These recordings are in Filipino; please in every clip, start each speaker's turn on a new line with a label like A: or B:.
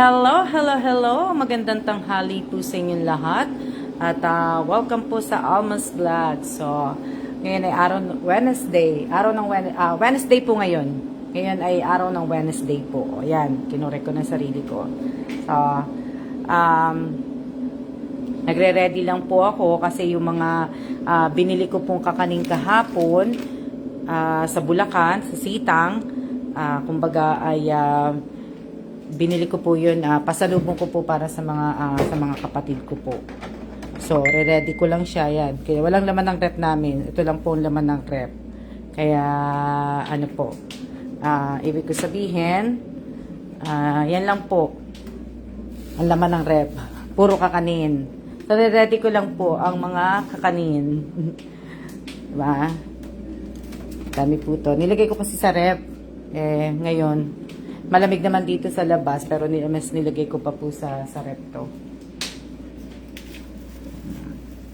A: Hello, hello, hello! Magandang tanghali po sa inyong lahat. At welcome po sa Alma's Vlog. So, ngayon ay araw ng Wednesday. Wednesday po ngayon. Ngayon ay araw ng Wednesday po. O yan, kinurek ko na sarili ko. So, nagre-ready lang po ako kasi yung mga binili ko pong kakaning kahapon sa Bulacan, sa Sitang. Kumbaga ay binili ko po yun, pasalubong ko po para sa mga kapatid ko po. So, re-ready ko lang siya yan. Kaya walang laman ng rep namin. Ito lang po ang laman ng rep. Kaya, ano po, ibig ko sabihin, yan lang po ang laman ng rep. Puro kakanin. So, re-ready ko lang po ang mga kakanin. Diba? Dami po to. Nilagay ko kasi sa rep. Ngayon, malamig naman dito sa labas, pero mas nilagay ko pa po sa rep to.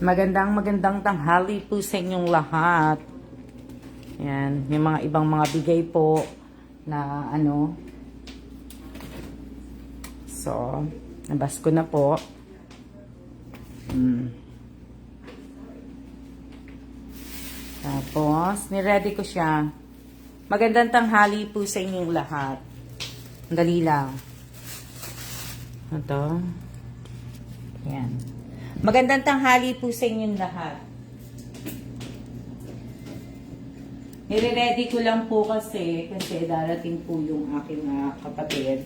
A: Magandang tanghali po sa inyong lahat. Yan, yung mga ibang mga bigay po na ano. So, nabas ko na po. Tapos, niready ko siya. Magandang tanghali po sa inyong lahat. Dali lang. Ito. Yan. Magandang tanghali po sa inyong lahat. Nire-ready ko lang po kasi darating po yung aking kapatid.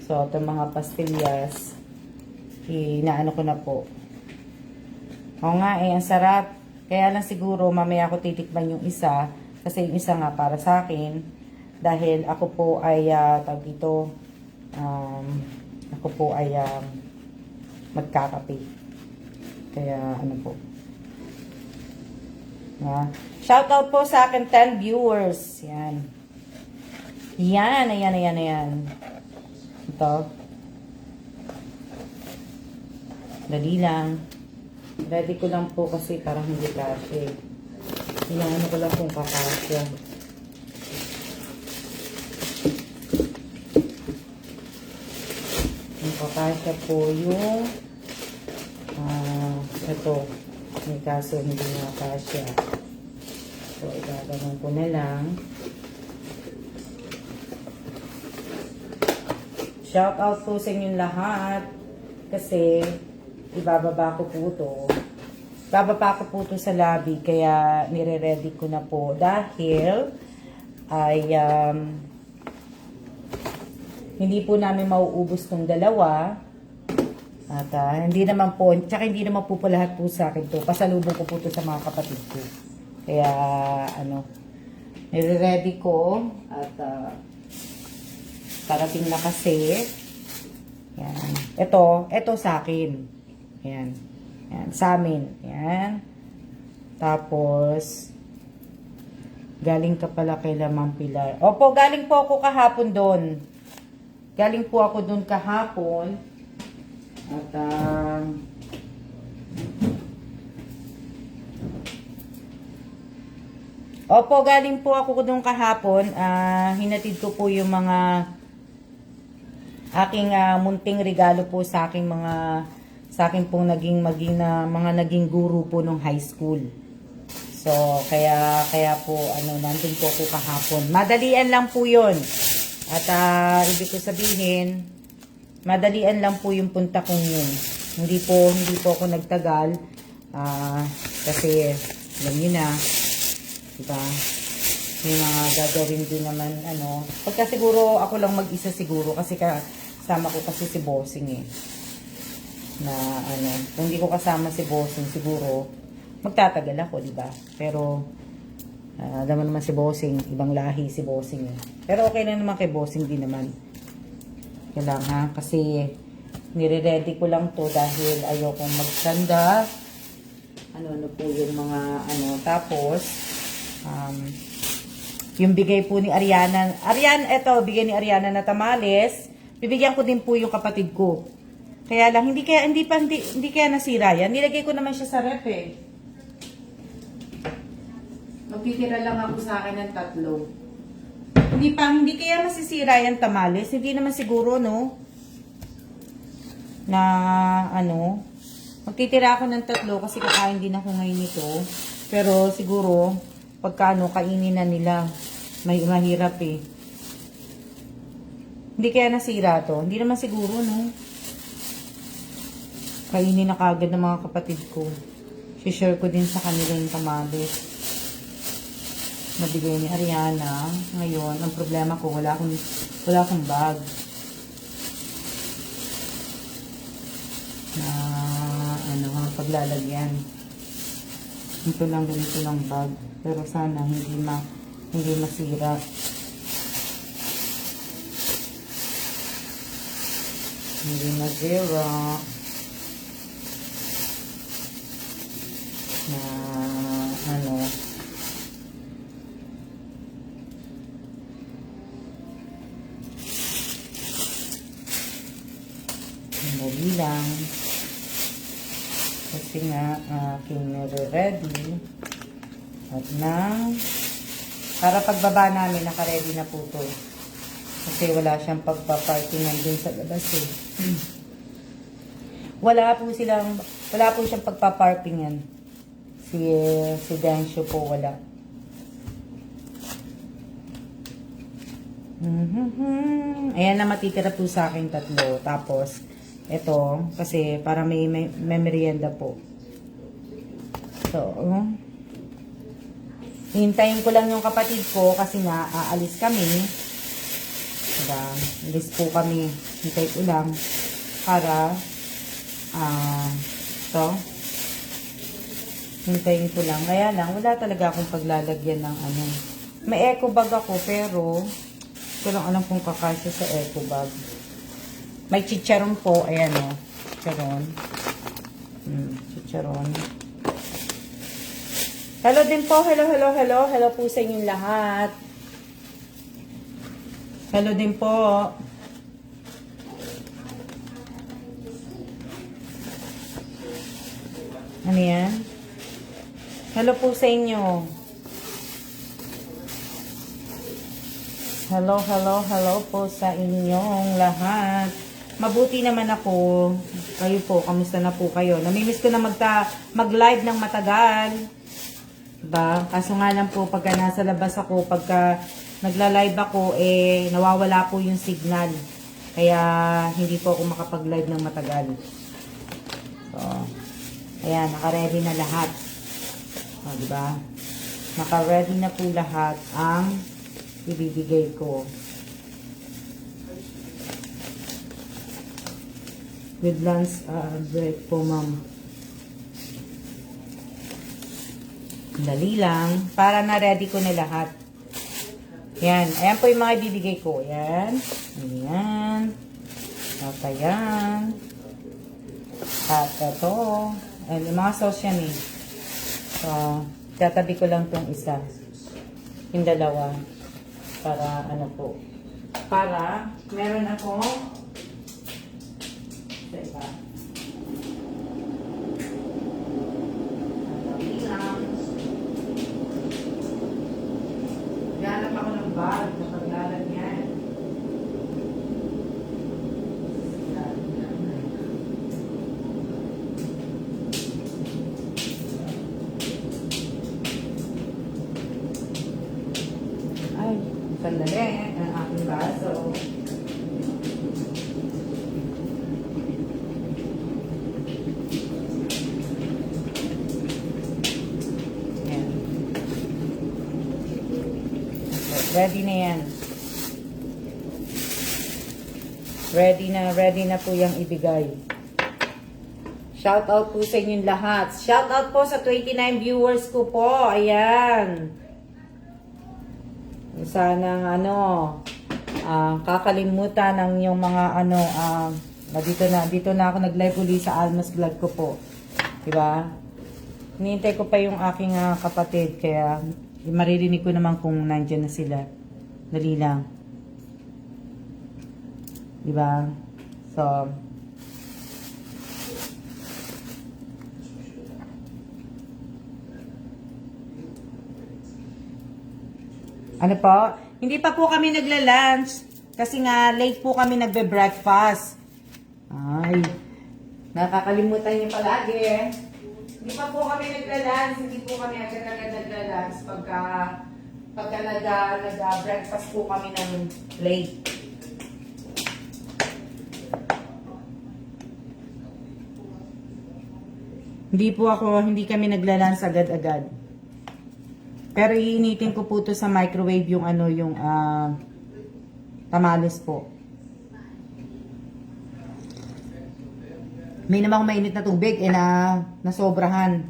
A: So, itong mga pastillas, inaano ko na po. Oo nga ang sarap. Kaya lang siguro, mamaya ako titikman yung isa. Kasi yung isa nga para sa akin. Dahil ako po ay, ako po ay magkakape. Kaya, ano po. Shoutout po sa akin 10 viewers. Yan. Ayan. Ito. Dali lang. Ready ko lang po kasi parang hindi kasi. Inaano ko lang kung kakasya. Kakasya po yung ito. May kaso hindi nakasya. So, igaganon ko na lang. Shout out po sa inyong lahat. Kasi, ibababa ko po ito. Bababa ko po ito sa lobby. Kaya, nire-ready ko na po. Dahil, ay, hindi po namin mauubos tong dalawa. At hindi naman po, tsaka hindi naman po lahat po sa akin to. Pasalubong ko po to sa mga kapatid ko. Kaya, nire-ready ko. At, parating na kasi. Yan. Ito sa akin. Yan. Yan, sa amin. Yan. Tapos, galing ka pala kay Lamang Pilar. Opo, galing po ako kahapon doon. Galing po ako doon kahapon. At, opo, galing po ako doon kahapon. Hinatid ko po yung mga aking munting regalo po sa aking sa akin pong mga naging guru po nung high school. So, kaya po, nandun po ako kahapon. Madalian lang po yun. At, ibig ko sabihin, madalian lang po yung punta kong yun. Hindi po ako nagtagal. Kasi, alam nyo na, diba? May mga gagawin din naman, Pagka siguro, ako lang mag-isa siguro. Kasi kasama ko kasi si Bossing na kung hindi ko kasama si Bossing siguro magtatagal ako, di ba? Pero alam mo naman si Bossing, ibang lahi si Bossing Pero okay na naman kay Bossing din naman. Kailangan kasi nire-ready ko lang to dahil ayokong magsanda. Ano po yung mga tapos yung bigay po ni Ariana. Bigay ni Ariana na tamales. Bibigyan ko din po yung kapatid ko. Kaya lang, hindi kaya nasira yan. Nilagay ko naman siya sa ref Magtitira lang ako sa akin ng 3. Hindi kaya masisira yan tamales. Hindi naman siguro, no? na ano, magtitira ako ng 3 kasi kakain din ako ngayon nito. Pero siguro, pagka ano, kainin na nila. Mahirap eh. Hindi kaya nasira to? Hindi naman siguro, no? Kainin na kagad ng mga kapatid ko. Share ko din sa kanila yung tamales. Nabigay ni Ariana. Ngayon, ang problema ko, wala akong bag. Na, ano, paglalagyan. Ito lang ganito ng bag. Pero sana, hindi masira. Hindi masira. Na ano madali lang kasi nga aking ready at na para pagbaba namin naka-ready na po to kasi wala siyang pagpaparkingan din sa labas eh. wala po siyang pagpaparkingan. Si Densyo po wala. Ayan na matitira po sa akin 3. Tapos, ito, kasi para may merienda po. So, hintayin ko lang yung kapatid ko kasi nga aalis kami. Diba? Alis po kami. Hintay ko lang para hintayin ko lang. Kaya lang, wala talaga akong paglalagyan ng ano. May eco bag ako, pero ko lang alam kung kakasya sa eco bag. May chicharon po. Ayan o. Chicharon. Chicharon. Hello din po. Hello. Hello po sa inyong lahat. Hello din po. Ano yan? Hello po sa inyo. Hello po sa inyong lahat. Mabuti naman ako. Kayo po, kamusta na po kayo? Namimiss ko na mag-live ng matagal. Diba? Kaso nga lang po, pagka nasa labas ako, pagka nagla-live ako, nawawala po yung signal. Kaya, hindi po ako makapag-live ng matagal. So, ayan, naka-ready na lahat. O, diba? Naka-ready na po lahat ang ibibigay ko. With lunch break po, ma'am. Dali lang. Para na-ready ko na lahat. Yan. Ayan po yung mga ibibigay ko. Yan. Ayan. At ayan. At ito. Ayan, yung mga sauce yan eh. So, tatabi ko lang tong isa. Yung dalawa. Para ano po. Para meron akong diba? Ganap ako ng bag na paglalagyan. Ay, sandali. Ang aking baso. Ready na yan. Ready na po yung ibigay. Shout out po sa inyong lahat. Shout out po sa 29 viewers ko po. Ayan. Sana kakalimutan ng yung mga dito na ako nag-live uli sa Almas Vlog ko po. Diba? Hinihintay ko pa yung aking kapatid kaya maririnig ko naman kung nandiyan na sila. Dali lang. Diba? So, ano po? Hindi pa po kami nagla-lunch. Kasi nga, late po kami nagbe-breakfast. Ay, Nakakalimutan niyo palagi. Hindi pa po kami nagla-lunch, hindi po kami agad-agad nagla-lunch pagka nag-breakfast po kami ng late. Hindi kami nagla-lunch agad-agad. Pero iinitin ko po to sa microwave yung tamales po. May namang mainit na tubig nasobrahan.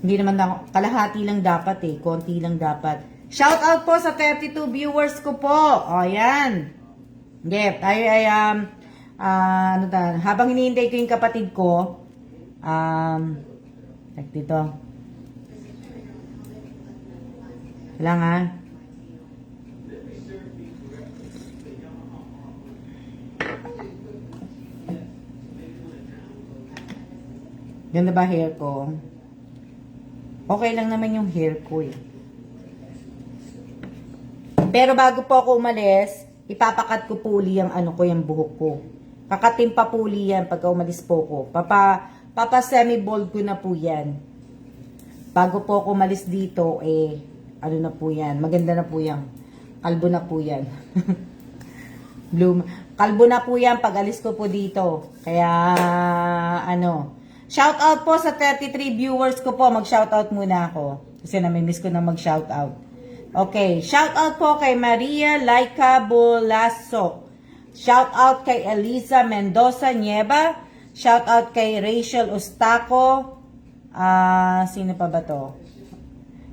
A: Hindi naman kalahati lang dapat konti lang dapat. Shout out po sa 32 viewers ko po. O yan. Yep, habang hinihintay ko yung kapatid ko, dito. Lang ha. Ganda ba hair ko? Okay lang naman yung hair ko eh. Pero bago po ako umalis, ipapakat ko po uli yung yung buhok ko. Kakatim pa po uli yan pagka umalis po ko. Papa semi-bald ko na po yan. Bago po ako umalis dito, na po yan. Maganda na po yan. Kalbo na po yan. Kalbo na po yan pag alis ko po dito. Kaya, shout out po sa 33 viewers ko po. Mag-shout out muna ako. Kasi namimiss ko na mag-shout out. Okay, shout out po kay Maria Laika Bolaso. Shout out kay Elisa Mendoza Nieva. Shout out kay Rachel Ustaco. Sino pa ba to?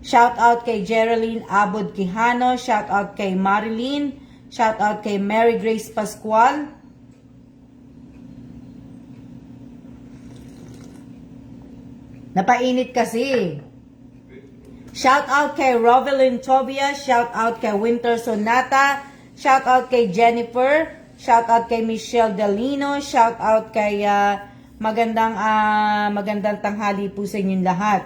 A: Shout out kay Geraldine Abod Quijano. Shout out kay Marilyn. Shout out kay Mary Grace Pascual. Napainit kasi. Shout out kay Rovelyn Tobia. Shout out kay Winter Sonata. Shout out kay Jennifer. Shout out kay Michelle Delino. Shout out kay magandang tanghali po sa inyong lahat.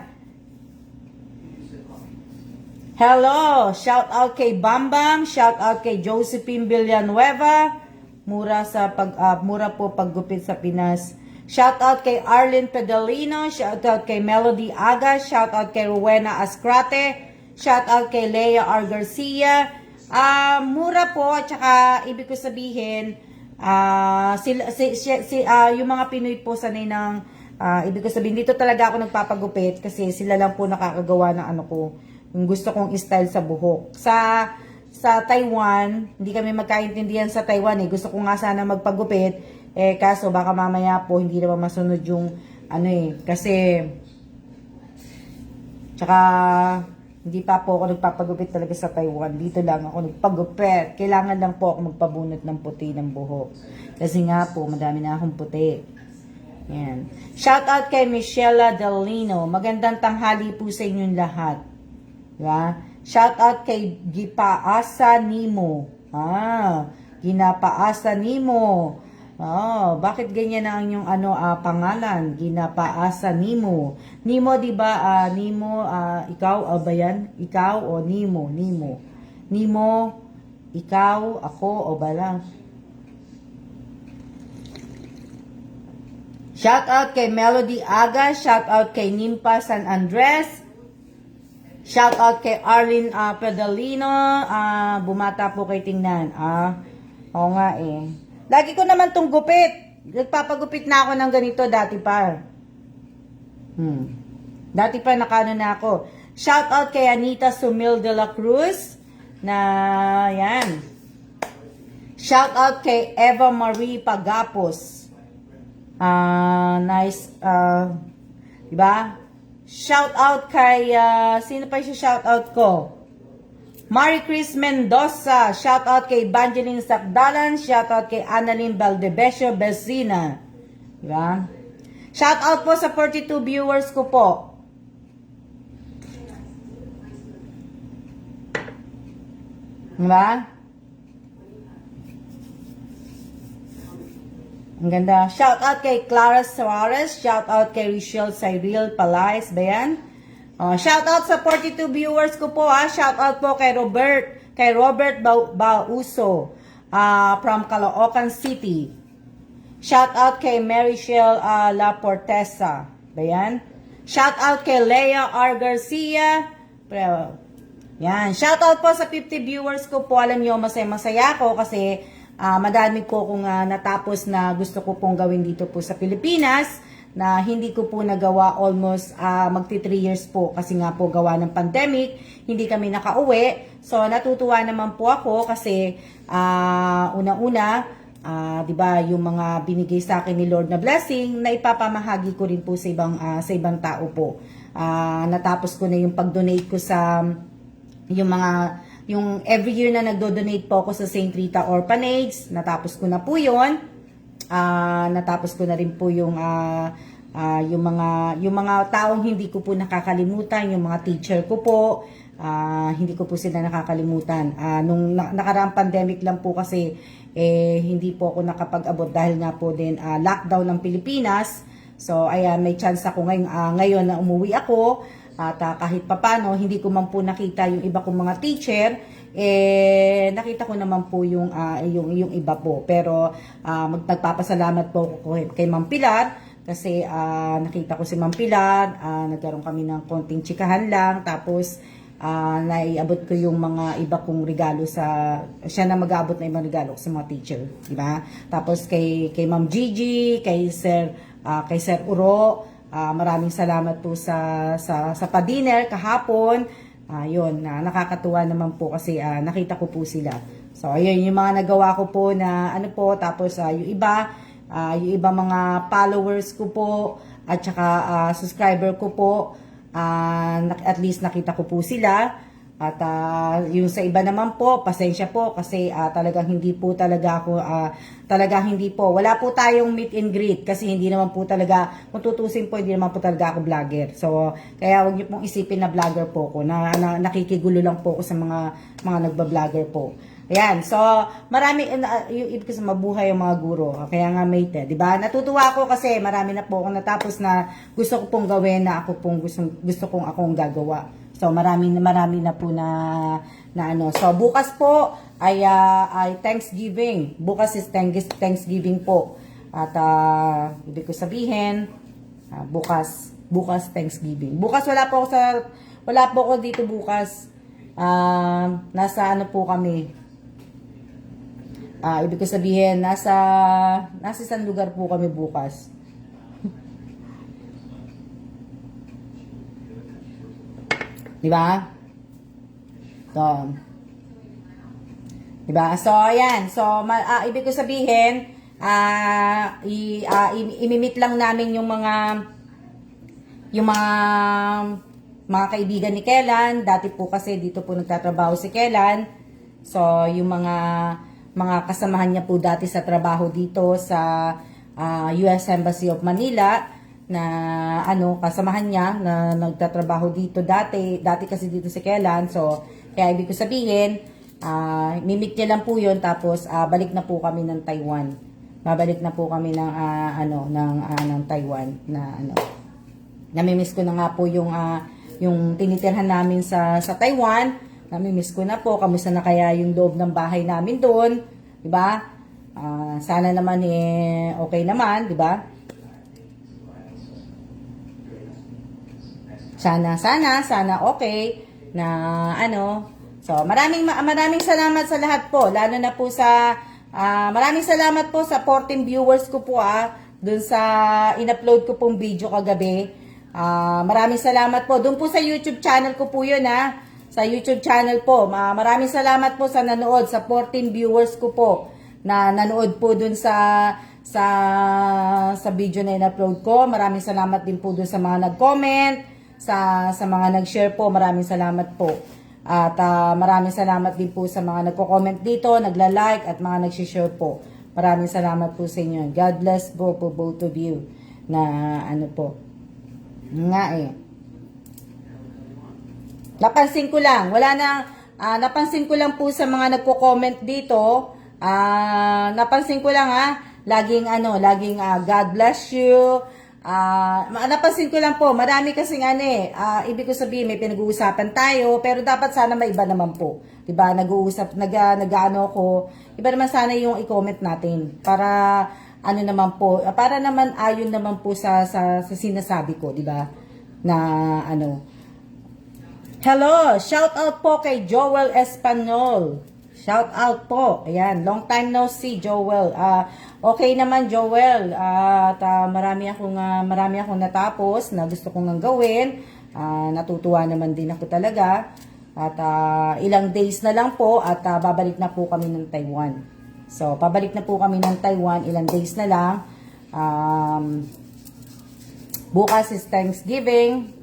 A: Hello! Shout out kay Bambam. Shout out kay Josephine Villanueva. Mura po paggupit sa Pinas. Shout out kay Arlene Pedalino. Shout out kay Melody Aga. Shout out kay Rowena Ascrate. Shout out kay Leia R. Garcia. Mura po, tsaka ibig ko sabihin, yung mga Pinoy po sanay ng, ibig ko sabihin, dito talaga ako nagpapagupit kasi sila lang po nakakagawa ng yung gusto kong style sa buhok. Sa Taiwan, hindi kami magkaintindihan sa Taiwan Gusto ko nga sana magpagupit, kaso baka mamaya po hindi naman masunod yung kasi tsaka hindi pa po ako nagpapagupit talaga sa Taiwan. Dito lang ako nagpagupit. Kailangan lang po ako magpabunot ng puti ng buhok. Kasi nga po, madami na akong puti. Yan. Shout out kay Michelle Delino. Magandang tanghali po sa inyong lahat. Diba? Shout out kay Gipaasa Nimo. Ginapaasa Nimo. Bakit ganyan na ang yung pangalan? Ginapaasa Nimo. Nimo, di ba? Nimo, ikaw ba yan? Ikaw o Nimo? Nimo. Nimo, ikaw, ako o ba lang? Shout out kay Melody Aga. Shout out kay Nimpa San Andres. Shout out kay Arlene Pedalino. Bumata po kay tingnan. Oo nga Lagi ko naman tong gupit. Nagpapagupit na ako ng ganito dati pa. Dati pa nakano na ako. Shout out kay Anita Sumil de la Cruz. Yan. Shout out kay Eva Marie Pagapos. Nice. Diba? Shout out kay, sino pa yung shout out ko? Marie Chris Mendoza. Shout out kay Banjeline Sakdalan. Shout out kay Annalyn Valdebesio Bezina. Diba? Shout out po sa 42 viewers ko po. Diba? Ang ganda. Shout out kay Clara Suarez. Shout out kay Richelle Cyril Palais. Ba yan? Shout out sa 42 viewers ko po Shout out po kay Robert Bauso from Caloocan City. Shout out kay Marichelle La Portesa. Ba yan? Shout out kay Leia R. Garcia. Yan. Shout out po sa 50 viewers ko po. Alam niyo, masaya ako kasi madami ko kung natapos na gusto ko pong gawin dito po sa Pilipinas na hindi ko po nagawa almost magti 3 years po kasi nga po gawa ng pandemic, hindi kami nakauwi. So natutuwa naman po ako kasi una-una, 'di ba, yung mga binigay sa akin ni Lord na blessing na ipapamahagi ko rin po sa ibang tao po. Natapos ko na yung pag-donate ko sa yung every year na nagdo-donate po ako sa St. Rita Orphanage, natapos ko na po 'yon. Natapos ko na rin po yung mga taong hindi ko po nakakalimutan, yung mga teacher ko po, hindi ko po sila nakakalimutan. Nung nakaraang pandemic lang po kasi hindi po ako nakapag-abot dahil nga po din lockdown ng Pilipinas. So ayan, may chance ako ngayon na umuwi ako at kahit papano hindi ko man po nakita yung iba kong mga teacher. Nakita ko naman po yung iba po, pero nagpapasalamat po ako kay Ma'am Pilar kasi nakita ko si Ma'am Pilar, nagkaroon kami ng konting chikahan lang, tapos naiabot ko yung mga iba kong regalo siya na mag-aabot na ibang regalo sa mga teacher, di ba? Tapos kay Ma'am Gigi, kay Sir Uro, maraming salamat po sa pa-dinner kahapon. Yun, nakakatuwa naman po kasi nakita ko po sila. So, ayun, yung mga nagawa ko po na ano po, tapos yung iba mga followers ko po, at saka subscriber ko po, at least nakita ko po sila. At yung sa iba naman po, pasensya po kasi talagang hindi po wala po tayong meet and greet kasi hindi naman po talaga, kung tutusin po, hindi naman po talaga ako vlogger. So kaya wag niyo pong isipin na vlogger po ako, na nakikigulo lang po ako sa mga nagba-vlogger po. Ayan, so marami, yung ibig ko sa mabuhay yung mga guro, kaya nga mate, di ba? Natutuwa ako kasi marami na po akong natapos na gusto ko pong gawin, na ako pong gusto kong akong gagawa. So marami na po na ano. So bukas po ay Thanksgiving. Bukas is Thanksgiving po. At ibig ko sabihin, bukas Thanksgiving. Bukas wala po ako dito bukas. Nasa ano po kami. Ibig ko sabihin nasa isang lugar po kami bukas. Di ba? So, di ba? So, ayan. So, ibig ko sabihin, imimit lang namin yung mga kaibigan ni Kellan. Dati po kasi dito po nagtatrabaho si Kellan. So, yung mga kasamahan niya po dati sa trabaho dito sa US Embassy of Manila, na kasamahan niya na nagtatrabaho dito dati kasi dito si Kellan. So kaya ibig ko sabihin, mimit niya lang po 'yon, tapos balik na po kami ng Taiwan. Babalik na po kami ng ng Taiwan na namimiss ko na nga po yung tinitirhan namin sa Taiwan. Namimiss ko na po. Kamusta na kaya yung loob ng bahay namin doon, di ba? Sana naman okay naman, di ba? Sana okay na So maraming salamat sa lahat po, lalo na po sa maraming salamat po sa 14 viewers ko po dun sa in-upload ko pong video kagabi. Maraming salamat po dun po sa YouTube channel ko po yun sa YouTube channel po. Maraming salamat po sa nanood, sa 14 viewers ko po na nanood po dun sa video na in-upload ko. Maraming salamat din po dun sa mga nag-comment, sa mga nag-share po. Maraming salamat po. At maraming salamat din po sa mga nagko-comment dito, nagla-like at mga nag-share po. Maraming salamat po sa inyo. God bless po both of you na po. Napansin ko lang, napansin ko lang po sa mga nagko-comment dito. Napansin ko lang laging God bless you. Napansin ko lang po, marami kasing ibig ko sabihin may pinag-uusapan tayo, pero dapat sana may iba naman po. 'Di ba? Nag-uusap, nag-ano ko. Iba naman sana yung i-comment natin para ano naman po, para naman ayon naman po sa sinasabi ko, di ba? Na ano. Hello, shout out po kay Joel Espanyol. Shout out po. Ayan, long time no see, Joel. Okay naman, Joel. At marami akong natapos na gusto kong gawin. Natutuwa naman din ako talaga. At ilang days na lang po at babalik na po kami ng Taiwan. So, pabalik na po kami ng Taiwan, ilang days na lang. Bukas is Thanksgiving.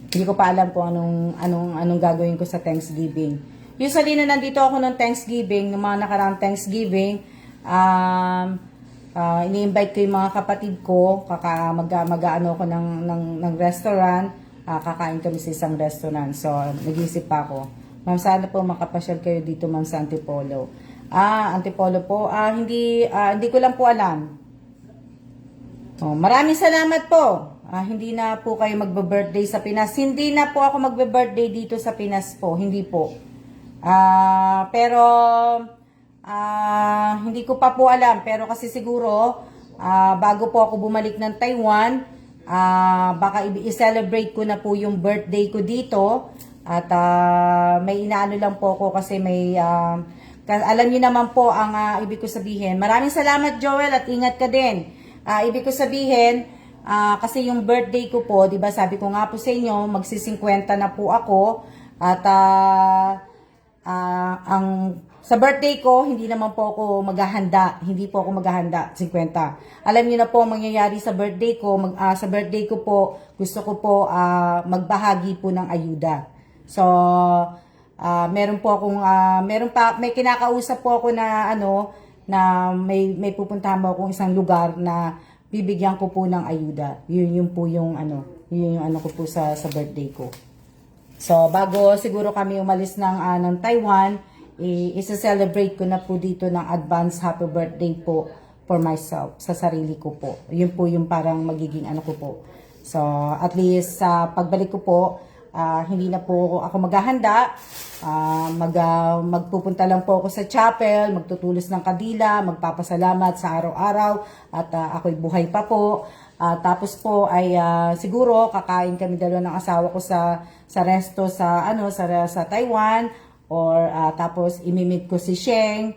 A: Hindi ko pa alam kung anong gagawin ko sa Thanksgiving. Usually na nandito ako ng Thanksgiving, ng mga nakaraang Thanksgiving, ini-invite ko yung mga kapatid ko, mag-ano ako ng restaurant, kakain kami sa isang restaurant. So, nag-iisip pa ako. Ma'am, sana po makapasyal kayo dito, ma'am, sa Antipolo. Antipolo po, hindi ko lang po alam. Maraming salamat po. Hindi na po kayo magbe-birthday sa Pinas. Hindi na po ako magbe-birthday dito sa Pinas po. Hindi po. Pero, hindi ko pa po alam. Pero kasi siguro, bago po ako bumalik ng Taiwan, baka i-celebrate ko na po yung birthday ko dito. At may inaano lang po ako kasi may... alam niyo naman po ang ibig ko sabihin. Maraming salamat, Joel, at ingat ka din. Ibig ko sabihin... kasi yung birthday ko po, 'di ba? Sabi ko nga po sa inyo, magsi-50 na po ako at sa birthday ko, hindi naman po ako maghahanda. Hindi po ako maghahanda 50. Alam niyo na po ang mangyayari sa birthday ko. Sa birthday ko po, gusto ko po magbahagi po ng ayuda. So, meron po akong may kinakausap po ako na na may pupuntahan mo akong isang lugar na bibigyan ko po ng ayuda. Yun po yung ko po sa birthday ko. So, bago siguro kami umalis ng Taiwan, isa-celebrate ko na po dito ng advance happy birthday po for myself, sa sarili ko po. Yun po yung parang magiging ko po. So, at least sa pagbalik ko po, hindi na po ako maghahanda. Magpupunta lang po ako sa chapel, magtutulos ng kadila, magpapasalamat sa araw-araw at ako'y buhay pa po. Tapos po ay siguro kakain kami dalawa ng asawa ko sa resto sa Taiwan, or tapos imimit ko si Sheng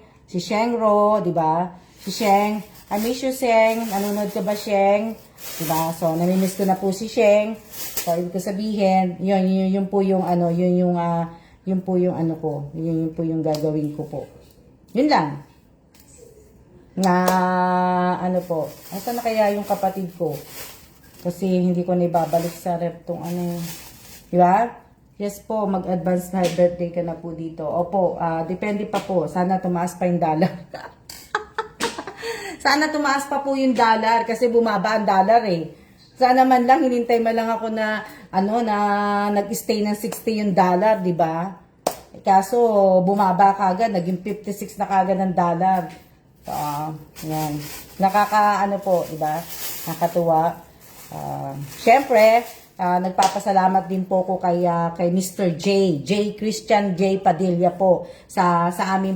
A: Ro, di ba? Si Sheng, I miss you, Sheng. Nanonood ka ba, Sheng? Di ba? So, namimiss ko na po si Sheng. So, ibig ko sabihin, yun po yung yun po yung ko, yun po yung gagawin ko po. Yun lang. Po, asan na kaya yung kapatid ko? Kasi hindi ko na ibabalik sa rep tong di ba? Yes po, mag-advance na birthday ka na po dito. Opo, depende pa po. Sana tumaas pa yung dollar. Sana tumaas pa po yung dollar kasi bumaba ang dollar eh. Sana man lang, hinintay man lang ako na, nag-stay ng 60 yung dollar, di ba? Kaso, bumaba kagad, naging 56 na kagad ng dollar. So, yan. Po, di ba? Nakatuwa. Syempre, nagpapasalamat din po ko kay Mr. J. Christian J. Padilla po sa amin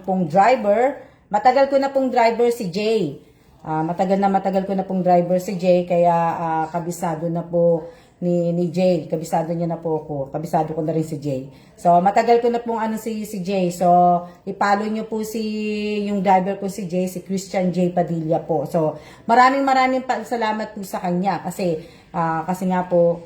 A: pong driver. Matagal ko na pong driver si Jay. Matagal ko na pong driver si Jay, kaya kabisado na po ni Jay. Kabisado niya na po ako. Kabisado ko na rin si Jay. So, matagal ko na pong si Jay. So, ipalo niyo po yung driver ko si Jay, si Christian J. Padilla po. So, maraming salamat po sa kanya kasi nga po,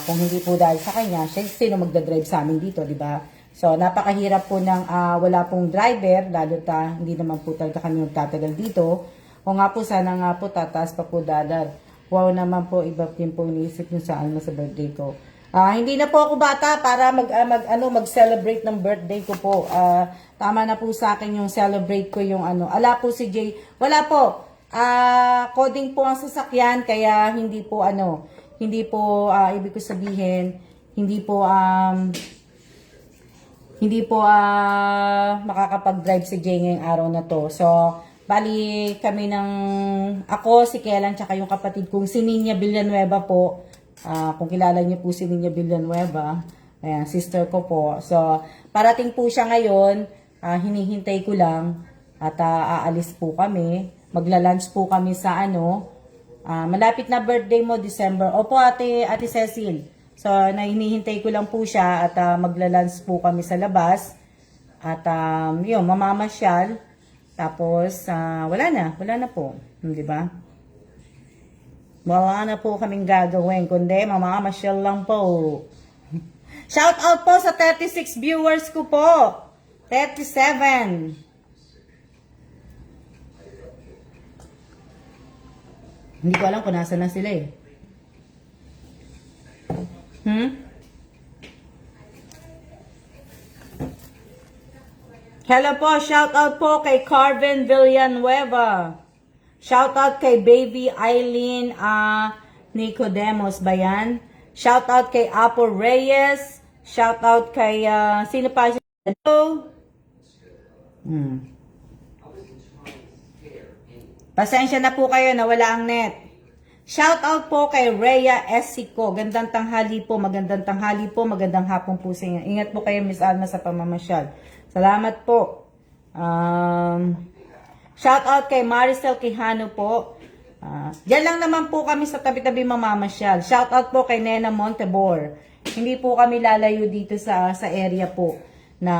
A: kung hindi po dahil sa kanya, sino magdadrive sa amin dito, di ba? So, napakahirap po ng wala pong driver, lalo hindi naman po talaga kami magtatagal dito. O nga po, sana nga po, tataas pa po dollar. Wow naman po, iba din po iniisip nyo sa birthday ko. Hindi na po ako bata para mag-celebrate ng birthday ko po. Tama na po sa akin yung celebrate ko yung Ala po si Jay. Wala po. Coding po ang sasakyan, kaya hindi po ibig ko sabihin, hindi po makakapag-drive si Jay ngayong araw na to. So, bali kami ako, si Kelan, tsaka yung kapatid kong si Ninya Villanueva po. Kung kilala niyo po si Ninya Villanueva, ayan, sister ko po. So, parating po siya ngayon, hinihintay ko lang. At aalis po kami. Magla-lunch po kami sa malapit na birthday mo, December. Opo, Ate Cecil. So, hinihintay ko lang po siya at magla-lunch po kami sa labas. At yun, mamamasyal. Tapos, wala na po. Di ba? Wala na po kaming gagawin, kundi mamamasyal lang po. Shout out po sa 36 viewers ko po. 37. Hindi ko alam kung nasa na sila eh. Hello po, shout out po kay Carven Villanueva. Shout out kay Baby Eileen Nicodemos ba yan? Shout out kay Apo Reyes. Shout out kay sino pa siya? Hello. Pasensya na po kayo na wala ang net. Shout out po kay Rhea Esico. Gandang tanghali po, magandang tanghali po, magandang hapon po sa inyo. Ingat po kayo, Miss Alma, sa pamamasyal. Salamat po. Shout out kay Maricel Quijano po. Diyan lang naman po kami sa tabi-tabi mamamasyal. Shout out po kay Nena Montebor. Hindi po kami lalayo dito sa area po na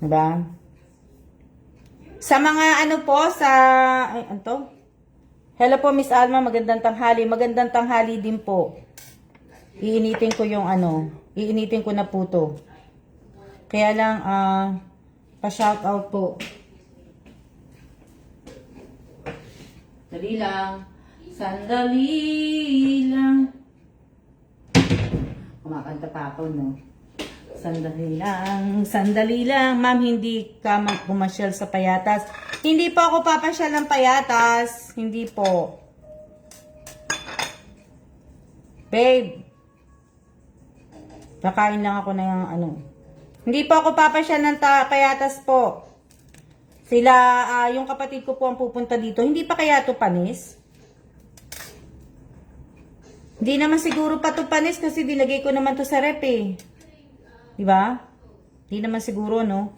A: diba? Sa mga Hello po, Miss Alma, magandang tanghali. Magandang tanghali din po. Iinitin ko yung iinitin ko na po to. Kaya lang, pa-shout out po. Sandali lang. Sandali lang. Kumakanta pa ako, no? Sandali lang. Ma'am, hindi ka pumasyal sa Payatas. Hindi po ako papasyal ng Payatas. Hindi po. Babe. Kakain lang ako ng Hindi po ako papasyal ng Payatas po. Sila, yung kapatid ko po ang pupunta dito. Hindi pa kaya to panis? Hindi naman siguro pa to panis kasi dinagay ko naman to sa rep eh. Diba? Hindi naman siguro, no?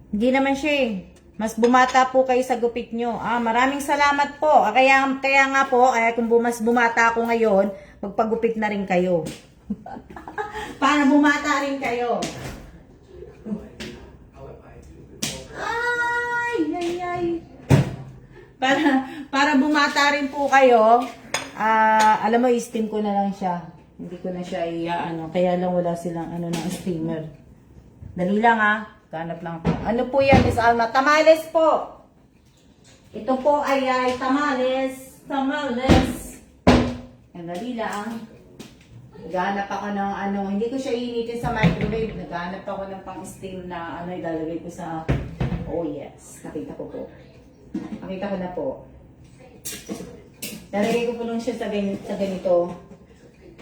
A: Hindi naman siya eh. Mas bumata po kayo sa gupit nyo. Maraming salamat po. Kaya nga po, kung mas bumata ako ngayon, magpagupit na rin kayo. Para bumata rin kayo. Ay. Para bumata rin po kayo, alam mo, i-steam ko na lang siya. Hindi ko na siya kaya lang wala silang ng steamer. Dali lang ganap lang po. Ano po yan, Miss Alma? Tamales po. Ito po ay tamales. Dali lang. Naghanap ako ng hindi ko siya initin sa microwave. Naghanap ako ng pang-steam na ilalagay ko sa, oh yes, nakita ko po. Nakita ko na po. Lalagay ko po lang siya sa ganito.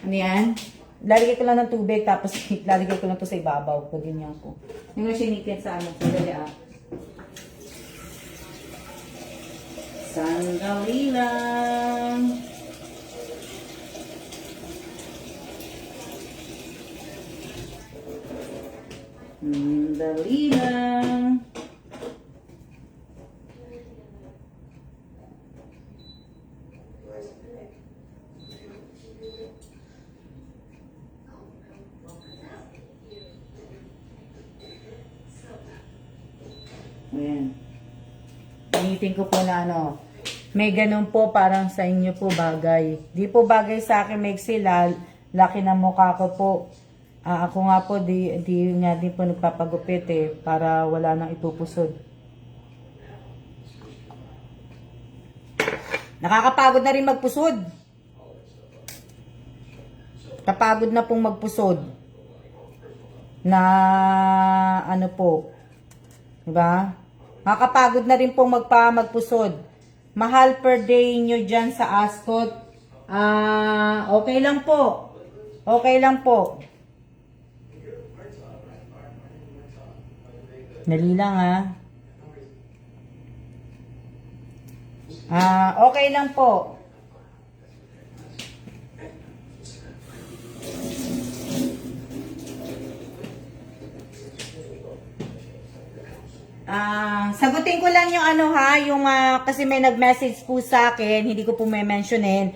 A: Ano yan? Lalagay ko lang ng tubig, tapos lalagay ko lang to sa ibabaw. Ganyan ko. Yung siya initin sa sandali Sandali lang. Dali lang. Ayan. Initin ko po na may ganun po parang sa inyo po bagay. Di po bagay sa akin, may sila. Laki na mukha ko po. Ako nga po, di nga din po nagpapagupit para wala nang ipupusod. Nakakapagod na rin magpusod. Kapagod na pong magpusod. Na po. Diba? Nakakapagod na rin pong magpusod. Mahal per day nyo dyan sa Ascot. Okay lang po. Okay lang po. Dali lang okay lang po. Sagutin ko lang yung ano ha, yung kasi may nag-message po sa akin, hindi ko po may mentionin.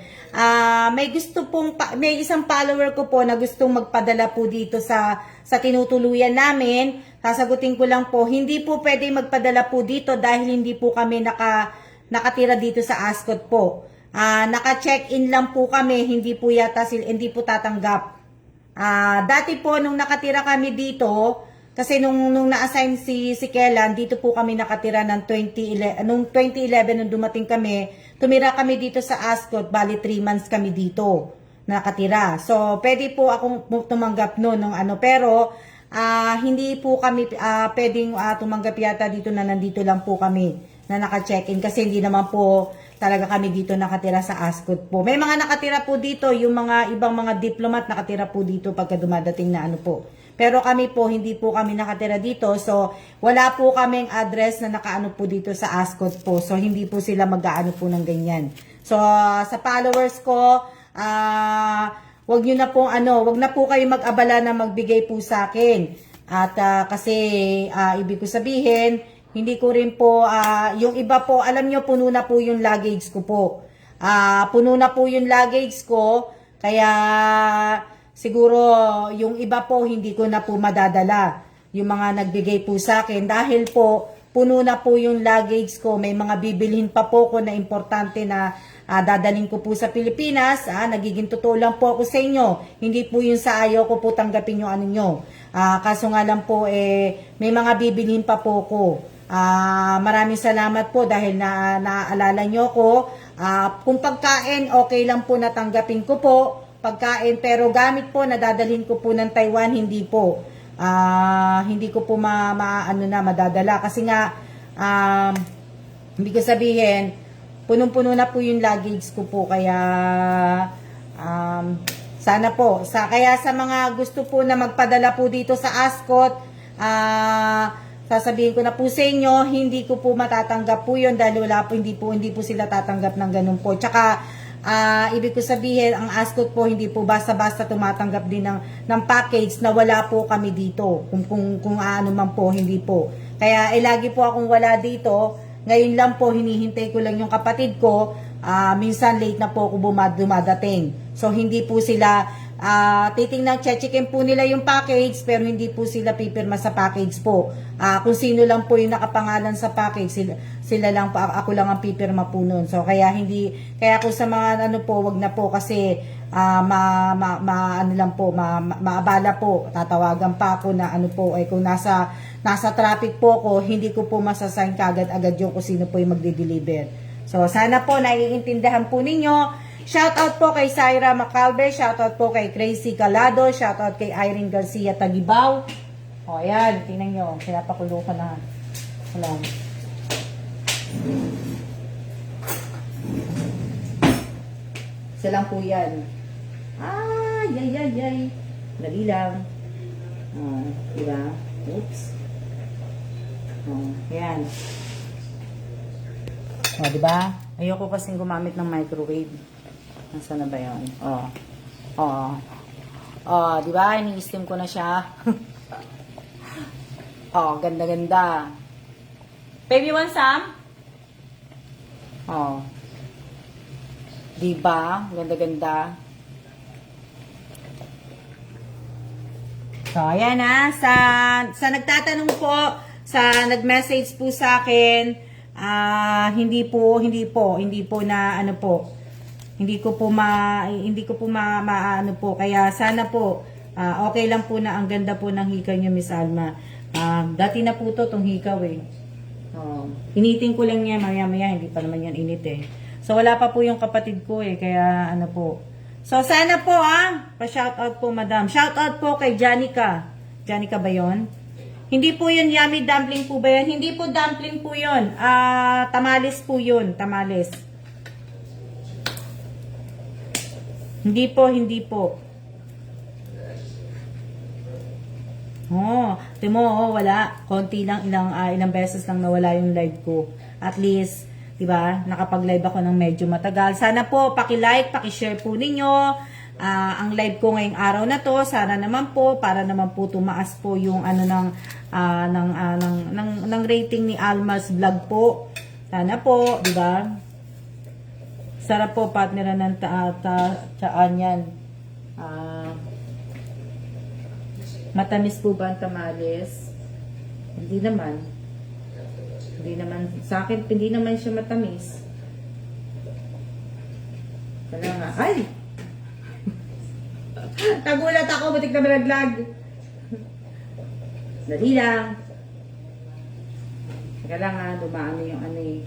A: May gusto pong may isang follower ko po na gustong magpadala po dito sa tinutuluyan namin. Sasagutin ko lang po, hindi po pwede magpadala po dito dahil hindi po kami nakatira dito sa Ascot po. Naka-check-in lang po kami, hindi po yata hindi po tatanggap. Dati po nung nakatira kami dito, kasi nung na-assign si Kellan, dito po kami nakatira ng 2011. Nung 2011, nung dumating kami, tumira kami dito sa Ascot, bali 3 months kami dito nakatira. So, pwede po akong tumanggap noon ng ano, pero hindi po kami pwedeng tumanggap yata dito na nandito lang po kami na naka-check-in kasi hindi naman po talaga kami dito nakatira sa Ascot po. May mga nakatira po dito, yung mga ibang mga diplomat nakatira po dito pagka dumadating na ano po. Pero kami po, hindi po kami nakatira dito. So, wala po kaming address na nakaano po dito sa Ascot po. So, hindi po sila mag-aano po ng ganyan. So, sa followers ko, wag nyo na po wag na po kayo mag-abala na magbigay po sa akin. At kasi, ibig ko sabihin, hindi ko rin po, yung iba po, alam nyo, puno na po yung luggage ko po. Puno na po yung luggage ko, kaya siguro yung iba po hindi ko na po madadala. Yung mga nagbigay po sa akin dahil po puno na po yung luggage ko. May mga bibilhin pa po ko na importante na dadaling ko po sa Pilipinas. Nagiging totoo lang po ako sa inyo. Hindi po yung sa ayaw ko po tanggapin yung ano nyo. Kaso nga lang po may mga bibilhin pa po ko. Maraming salamat po dahil naaalala nyo ko. Kung pagkain, okay lang po natanggapin ko po. Pagkain, pero gamit po, nadadalhin ko po ng Taiwan, hindi po. Hindi ko po madadala. Kasi nga, hindi ko sabihin, punong-puno na po yung luggage ko po. Kaya, sana po. Kaya sa mga gusto po na magpadala po dito sa Ascot, sasabihin ko na po sa inyo, hindi ko po matatanggap po yun dahil wala po, hindi po sila tatanggap ng ganun po. Tsaka, ibig ko sabihin, ang Ascot po hindi po basta-basta tumatanggap din ng package na wala po kami dito. Kung ano man po, hindi po. Kaya lagi po akong wala dito. Ngayon lang po, hinihintay ko lang yung kapatid ko. Minsan late na po ako dumadating. So, hindi po sila titingnan, checkin po nila yung package, pero hindi po sila pipirma sa package po. Kung sino lang po yung nakapangalan sa package, sila lang po, ako lang ang pipirma po nun. So, kaya kung sa mga ano po, wag na po kasi ano lang po, maabala po, tatawagan pa ako na ano po, kung nasa traffic po ko, hindi ko po masasign kagad-agad yung kung sino po yung magde-deliver. So, sana po naiintindihan po ninyo. Shoutout po kay Syra Macalver, shoutout po kay Crazy Calado, shoutout kay Irene Garcia Tagibaw. O, ayan, tingnan nyo, pinapakulo ko na. Wala. Isa lang po yan. Yay. Dali lang. Diba? Oops. Ayan. Diba? Ayoko kasing gumamit ng microwave. Nasaan na ba yun? Diba? Ini-steam ko na siya. Ganda-ganda. Baby, want some? Diba? Ganda-ganda. So, ayan sa nagtatanong po, sa nag-message po sa akin, hindi po na ano po, hindi ko po ano po, kaya sana po okay lang po na ang ganda po ng hikaw niyo, Miss Alma. Dati na po tong hikaw initin ko lang yan, maya hindi pa naman yan init so wala pa po yung kapatid ko kaya ano po, so sana po pa-shoutout po madam, shoutout po kay Janica ba yon? Hindi po yun yummy dumpling po ba yun? Hindi po dumpling po yun. Tamales po yun. Tamales. Hindi po. Wala. Konti lang, ilang beses lang nawala yung live ko. At least, diba, nakapag-live ako ng medyo matagal. Sana po, paki-like, paki-share po ninyo. ang live ko ngayong araw na to. Sana naman po, para naman po tumaas po yung ano ng rating ni Alma's vlog po. Sana po, di ba? Sarap po, partneran ng tsaan yan. Matamis po ba ang tamales? Hindi naman. Hindi naman, sa akin, hindi naman siya matamis. Kaya nga, ay! Nagulat ako, butik na malaglag. Dali lang. Kaya lang nga, dumaan yung ano eh.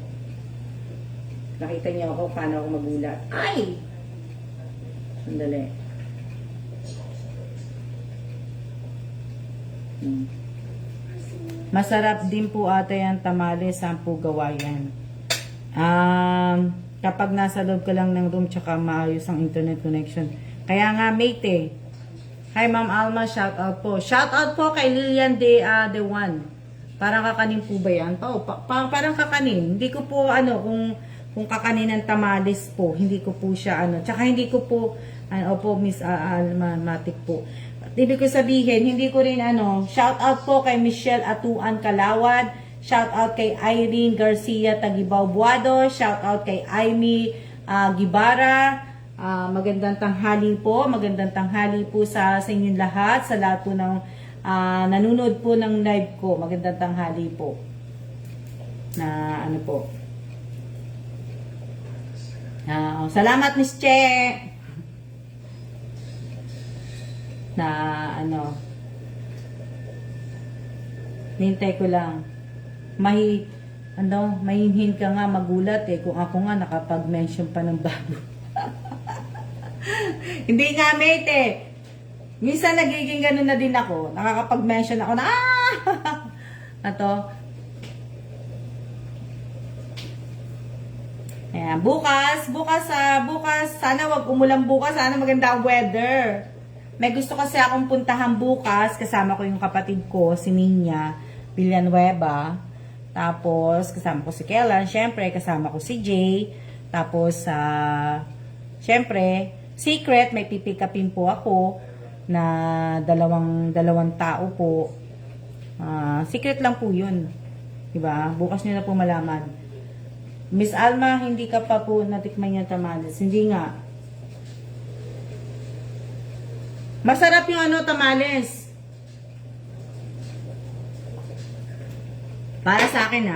A: Nakita niyo ako paano ako magulat. Ay! Sandali. Masarap din po ata yung tamales, saan po gawa yan. Kapag nasa loob ka lang ng room tsaka maayos ang internet connection. Kaya nga mate eh. Hi Ma'am Alma, shout out po. Shout out po kay Lilian de One. Parang kakanin po ba yan? Parang kakanin. Hindi ko po kung kakanin ng tamales po. Hindi ko po siya Tsaka hindi ko po opo Miss Alma Matik po. Ibig ko sabihin, hindi ko rin shout out po kay Michelle Atuan Kalawad, shout out kay Irene Garcia Tagibaw Buado, shout out kay Aimee Gibara, magandang tanghali po sa inyong lahat, sa lahat po ng nanonood po ng live ko, magandang tanghali po. Na po. Salamat Miss Che. Hintay ko lang. Mahinhin ka nga magulat eh kung ako nga nakapag-mention pa ng bago. Hindi nga mate eh. Minsan nagiging ganun na din ako. Nakakapag-mention ako na Ayan, bukas sana wag umulan bukas, sana maganda ang weather. May gusto kasi akong puntahan bukas, kasama ko yung kapatid ko, si Ninya Villanueva. Tapos, kasama ko si Kellan, syempre, kasama ko si Jay. Tapos, syempre, secret, may pipick upin po ako na dalawang tao po. Secret lang po yun. Diba? Bukas nyo na po malaman. Miss Alma, hindi ka pa po natikman yung tamales. Hindi nga. Masarap yung tamales. Para sa akin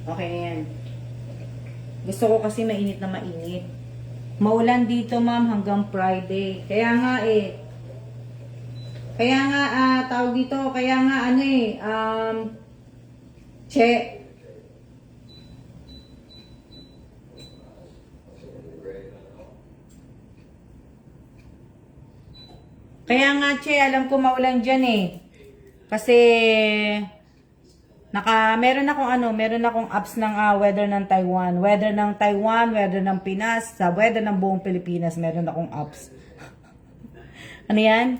A: Okay na yan. Gusto ko kasi mainit na mainit. Maulan dito ma'am hanggang Friday. Kaya nga tawag dito, Che. Kaya nga, Che, alam ko maulan dyan eh. Kasi, meron akong apps ng weather ng Taiwan. Weather ng Taiwan, weather ng Pinas, sa weather ng buong Pilipinas, meron akong apps. Ano yan?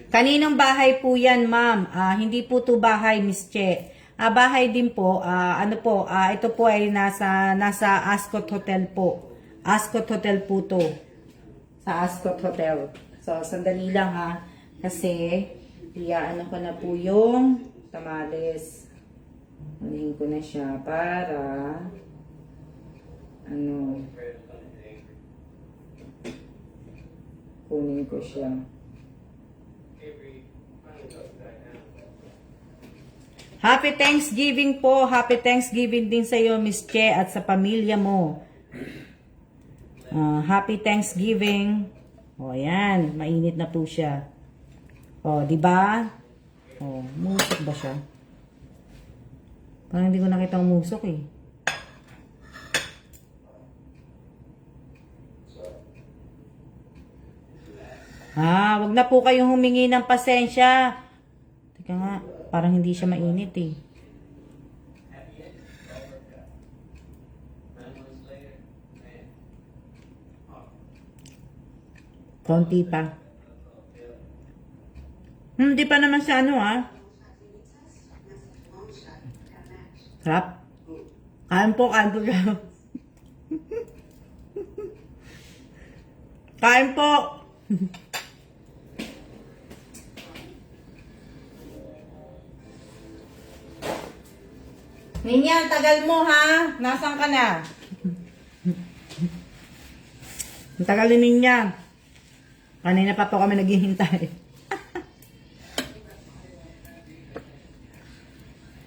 A: Kaninong bahay po yan, ma'am? Hindi po to bahay, Miss Che. Bahay din po. Ito po ay nasa Ascot Hotel po. Ascot Hotel po to. Sa Ascot Hotel. So, sandali lang kasi ko na po yung tamales. Anuhin ko na siya para kunin ko siya. Happy Thanksgiving po. Happy Thanksgiving din sa iyo, Miss Che, at sa pamilya mo. Happy Thanksgiving. Ayan, mainit na po siya. Di ba? Musok ba siya? Parang hindi ko nakita ang musok eh. Wag na po kayong humingi ng pasensya. Teka nga, parang hindi siya mainit eh. Konti pa. Hindi pa naman siya Sarap. Kain po, kain po. Kain po. Ninya, tagal mo ha. Nasaan ka na? Ang tagal ni Ninya. Kanina pa po kami naghihintay.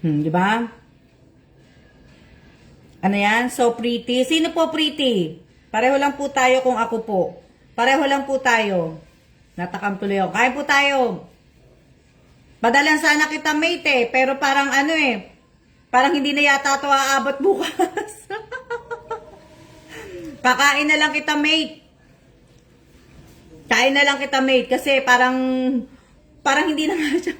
A: Di ba? Ano yan? So pretty. Sino po pretty? Pareho lang po tayo kung ako po. Pareho lang po tayo. Natakam tuloy ako. Kain po tayo. Padalan sana kita mate eh. Pero parang ano eh. Parang hindi na yata ito aabot bukas. Kakain na lang kita mate. Kain na lang kita mate. Kasi parang hindi na nga siya.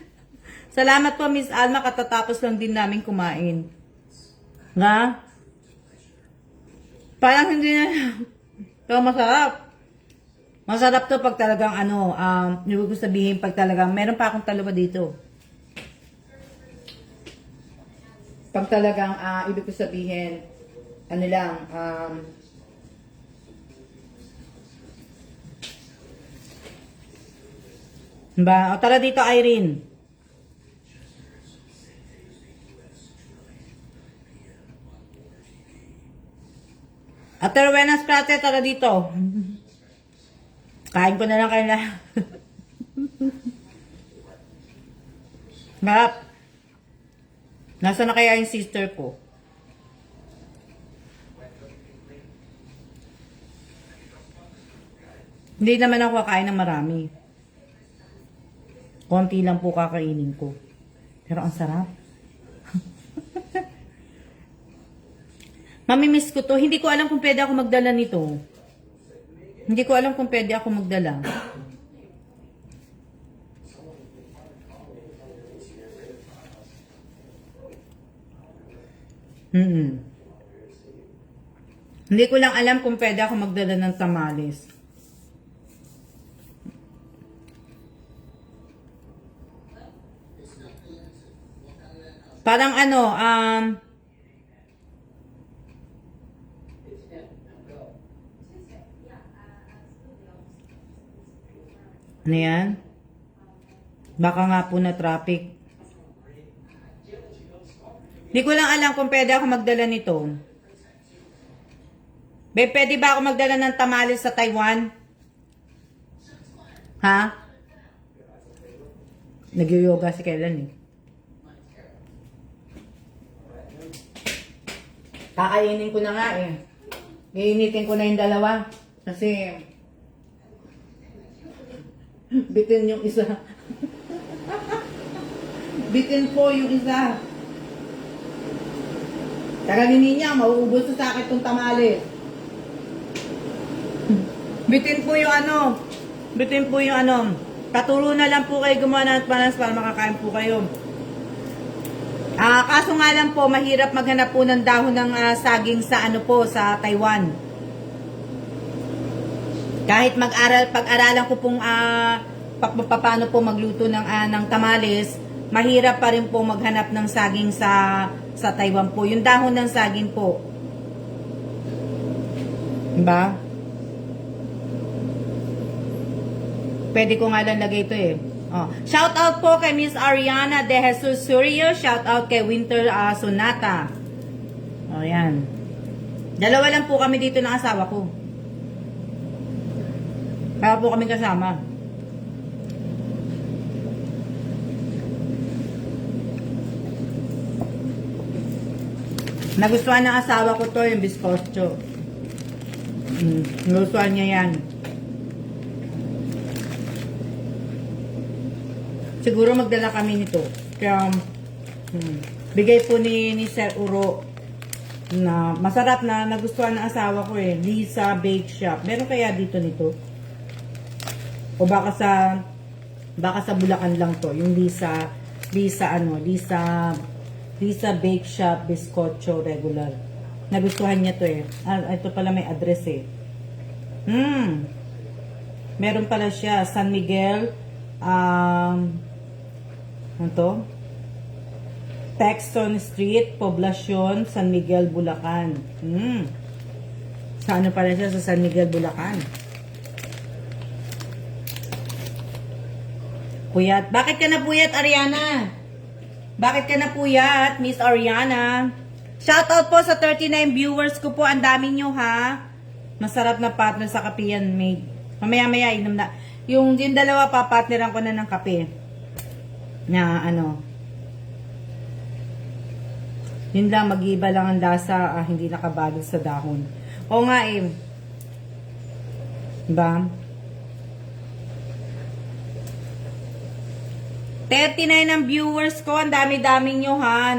A: Salamat po Miss Alma. Katatapos lang din namin kumain. Nga? Parang hindi na. Pero masarap. Masarap to pag talagang ano, ibig ko sabihin pag talagang, meron pa akong taloba dito. Pag talagang, ibig ko sabihin, ano lang, ba? O tara dito Irene. After Buenas Prate, tara dito. Kain ko na lang kayo na. Marap. Nasaan na kaya yung sister ko? Hindi naman ako kakain ng marami. Konti lang po kakainin ko. Pero ang sarap. Mamimiss ko to. Hindi ko alam kung pwede ako magdala nito. Hindi ko alam kung pwede ako magdala. Hindi ko lang alam kung pwede ako magdala ng tamales. Parang ano, ano yan? Baka nga po na traffic. Hindi ko lang alam kung pwede ako magdala nito. Pwede ba ako magdala ng tamales sa Taiwan? Ha? Nag-yoga si Kailan eh. Kakainin ko na nga eh. Iinitin ko na yung dalawa. Kasi bitin yung isa. Bitin po yung isa. Karaninin niya, mauubos sa sakit tong tamales. Bitin po yung ano. Bitin po yung ano. Katuro na lang po kayo gumawa ng panas para makakain po kayo. Kaso nga lang po, mahirap maghanap po ng dahon ng saging sa ano po, sa Taiwan. Kahit pag-aralan ko pong paano po magluto ng tamales, mahirap pa rin po maghanap ng saging sa Taiwan po. Yung dahon ng saging po. Diba? Pwede ko nga lang lagay ito eh. Shout out po kay Miss Ariana De Jesus Surio. Shout out kay Winter Sonata. Yan. Dalawa lang po kami dito ng asawa ko. Kaya po kami kasama. Nagustuhan ng asawa ko to, yung bizcocho. Nagustuhan niya yan. Siguro magdala kami nito. Kaya, bigay po ni Sir Uro na masarap na nagustuhan ng asawa ko eh. Lisa Bake Shop. Meron kaya dito nito? O baka sa Bulacan lang to. Yung Lisa Bake Shop Bizcocho Regular. Nagustuhan niya to eh. Ito pala may address eh. Meron pala siya. San Miguel. Ano to? Texton Street, Poblacion, San Miguel, Bulacan. Sa ano pala siya? Sa San Miguel, Bulacan. Puyat. Bakit ka na puyat, Ariana? Bakit ka na puyat, Miss Ariana? Shoutout po sa 39 viewers ko po. Ang dami nyo, ha? Masarap na partner sa kape yan, maid. Mamaya-maya, inom na. Yung dalawa, papartneran ko na ng kape. Na, ano. Yun lang, mag-iba lang ang lasa, hindi nakabalot sa dahon. Oo nga eh. Diba? 39 ang viewers ko. Ang dami-dami nyo ha.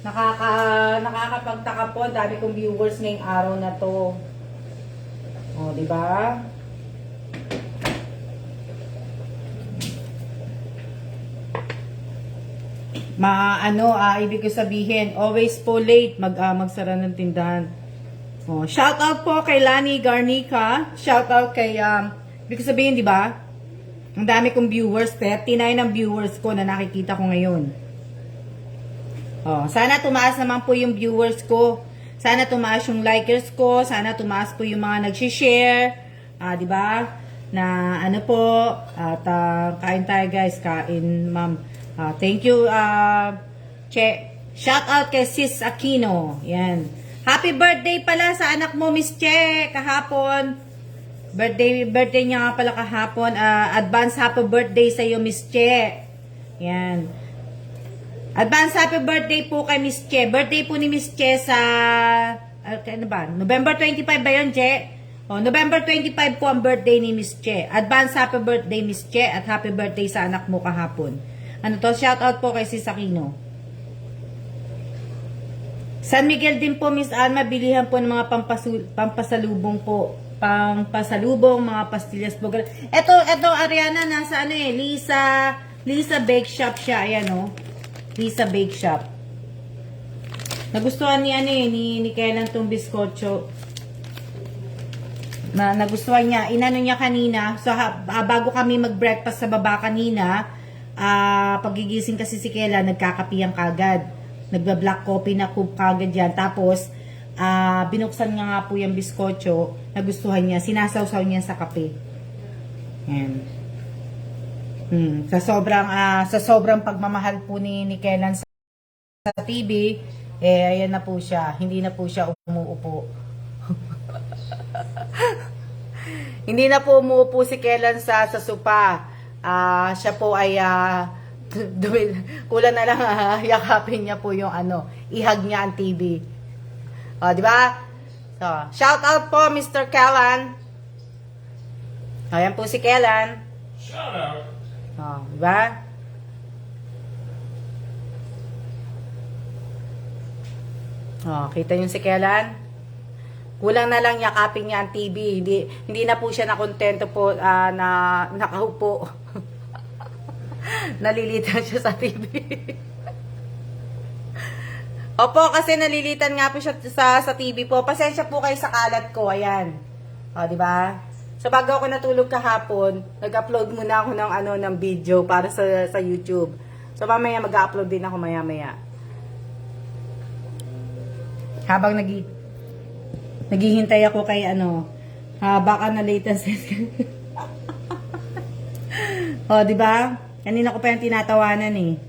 A: Nakakapagtaka po. Ang dami kong viewers ngayong araw na to. O, diba? Ibig ko sabihin, always po late, magsara ng tindahan. Oh, shout out po kay Lani Garnica. Shout out kay, ibig ko sabihin, di ba? Ang dami kong viewers, 39 ang viewers ko na nakikita ko ngayon. Oh, sana tumaas naman po yung viewers ko. Sana tumaas yung likers ko. Sana tumaas po yung mga nag-share. Di ba? Na ano po, at kain tayo guys, kain ma'am. Thank you, shout out kay Sis Aquino. Yan. Happy birthday pala sa anak mo, Miss Che, kahapon. Birthday niya nga pala kahapon. Advance happy birthday sa iyo, Miss Che. Yan. Advance happy birthday po kay Miss Che. Birthday po ni Miss Che sa, ano ba? November 25 ba yun, Che? November 25 po ang birthday ni Miss Che. Advance happy birthday, Miss Che, at happy birthday sa anak mo kahapon. Ano to? Shout out po kay Sis Aquino. San Miguel din po, Miss Alma, bilihan po ng mga pampasalubong po. Pampasalubong, mga pastillas po. Ito, Ariana, nasa ano eh, Lisa Bake Shop siya. Ayan o. Lisa Bake Shop. Nagustuhan ni Kailan tong biskotso. Nagustuhan niya. Inano niya kanina. So, bago kami mag-breakfast sa baba kanina, pagigising kasi si Kela, nagkakapiyang kagad. Nagba-black coffee na kagad yan. Tapos, binuksan niya nga po yung biskotso. Nagustuhan niya. Sinasawsaw niya sa kape. Yan. Sa sobrang pagmamahal po ni Kelan sa TV, ayan na po siya. Hindi na po siya umuupo. Hindi na po umuupo si Kelan sa sopa. Siya po ay kulang na lang yakapin niya po yung ihag niya ang TV. Di ba? So, shout out po Mr. Kellan. Ayan po si Kellan.
B: Shout out.
A: Di ba? Kita yung si Kellan. Kulang na lang yakapin niya ang TV. Hindi na po siya nakontento po na nakaupo. Nalilitan siya sa TV. Opo, kasi nalilitan nga po siya sa TV po. Pasensya po kayo sa kalat ko. Ayan. Di ba? So, bago ako natulog kahapon, nag-upload muna ako ng video para sa YouTube. So, mamaya mag-upload din ako maya-maya. Habang naghihintay ako kay baka na-late ang di ba? Kanina ko pa yung tinatawanan eh.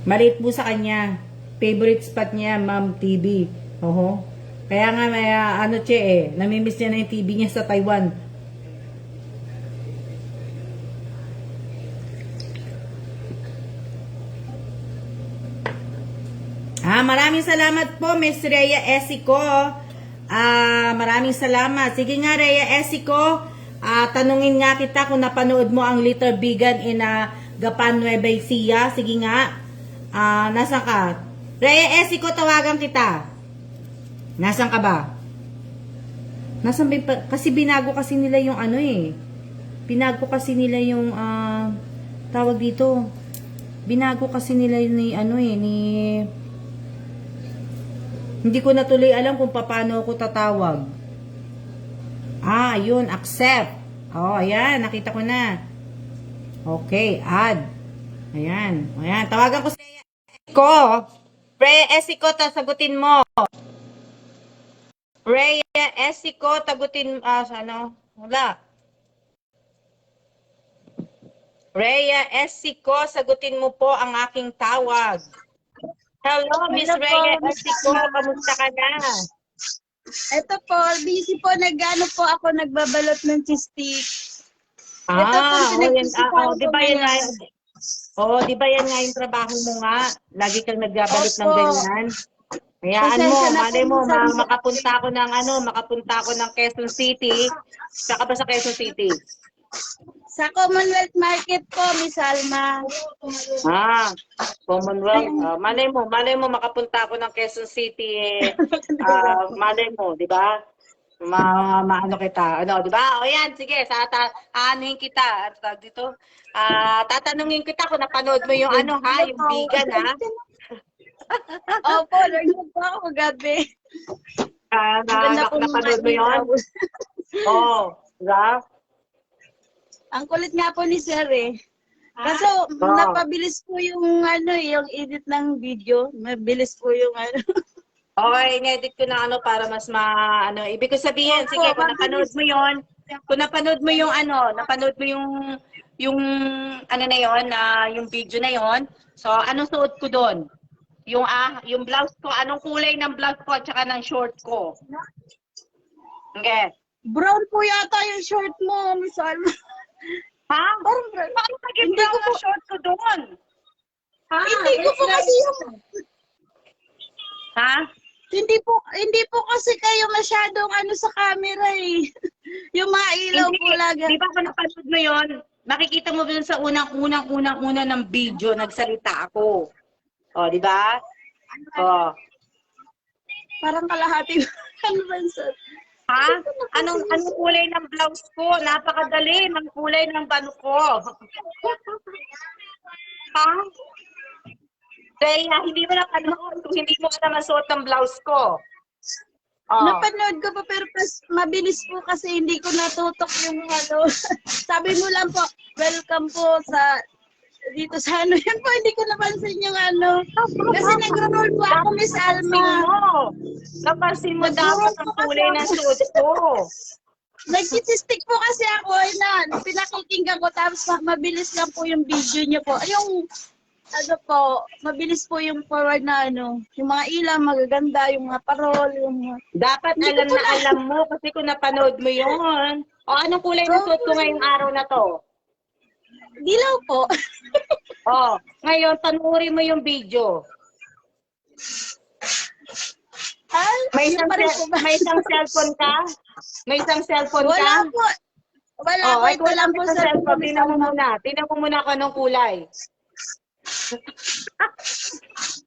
A: Maliit po sa kanya. Favorite spot niya, Ma'am TV. Kaya nga may namimiss niya na yung TV niya sa Taiwan. Maraming salamat po, Miss Rhea Esico. Maraming salamat. Sige nga, Rhea Esico. Tanungin nga kita kung napanood mo ang Little Vegan in Gapan Nueva Ecija. Sige nga. Nasaan ka? Rhea Esico, tawagan kita. Nasaan ka ba? Kasi binago kasi nila yung Binago kasi nila yung tawag dito. Binago kasi nila ni hindi ko na tuloy alam kung paano ako tatawag. Yun, accept. Ayan, nakita ko na. Okay, add. Ayan. Ayan. Tawagan ko si ko. Rhea Esico, sagutin mo. Rhea Esico, tagutin, ano? Wala. Rhea Esico, sagutin mo po ang aking tawag. Hello, Miss
B: Hello po,
A: Rhea
B: Miss
A: Esico,
B: Alma.
A: kamusta ka na?
B: Ito po, busy po, po ako, nagbabalot ng cheese stick. Ito po, pinagsisipahan
A: di
B: ko
A: ba yan nga,
B: ngayon.
A: di ba yan nga yung trabaho mo nga? Lagi kang nagbabalot ng
B: Opo.
A: ganyan. Hayaan mo,
B: Pasensya na po,
A: malay mo,
B: Miss Alma.
A: makapunta ako ng Quezon City. Saka ba sa Quezon City?
B: Sa Commonwealth Market po, Miss Alma.
A: Commonwealth. Malay mo, makapunta ako ng Quezon City, malay mo, di ba? Maano kita. Ano, di ba? O yan, sige, aanuhin kita. Ano tawag dito? Tatanungin kita kung napanood mo yung yung vegan, ha?
B: Opo, nanood po ako gabi.
A: Napanood mo yun? Oo. Diba?
B: Ang kulit nga po ni Sir eh. Kaso, napabilis po yung yung edit ng video. Mabilis po yung
A: Okay, in-edit ko na para mas ibig ko sabihin,
B: Opo,
A: sige, kung
B: mabilis.
A: napanood mo yung yung na yon, yung video na yon. So, anong suot ko doon? Yung blouse ko, anong kulay ng blouse ko at saka ng short ko? Okay.
B: Brown po yata yung short mo, Miss Alma.
A: Ha?
B: Parang brown.
A: Paano naging brown ang short ko doon?
B: Hindi ko po kasi
A: Ha?
B: Hindi po kasi kayo masyadong sa camera eh. Yung mga ilaw po lagi.
A: Di ba kung napanood mo yun, makikita mo dun sa unang ng video, nagsalita ako. O, di ba? O.
B: Parang kalahati. Ano ba yun, sir?
A: Ha? Anong kulay ng blouse ko? Napakadali ng kulay ng bano ko. Ha? Kaya hindi mo napanood kung hindi mo naman suot ng blouse ko. Oh.
B: Napanood ko pa pero mabilis po kasi hindi ko natutok yung Sabi mo lang po, welcome po sa dito sa yun po, hindi ko napansin yung Kasi nag-roll po ako, Miss Alma.
A: Napansin mo dapat ang kulay ng suot ko.
B: Nag-stick po kasi ako, pinakikinggan ko, tapos mabilis lang po yung video niyo po. Yung mabilis po yung forward na yung mga ilang magaganda, yung mga parol, yung
A: dapat alam mo kasi kung napanood mo yun. O anong kulay na suot ko ngayong araw na to?
B: Dilaw po.
A: Ngayon, panuuri mo yung video. May isang cellphone ka? May isang cellphone ka?
B: Wala po. Wala po. Ito lang po sa
A: cellphone. Tingnan mo muna kung anong kulay.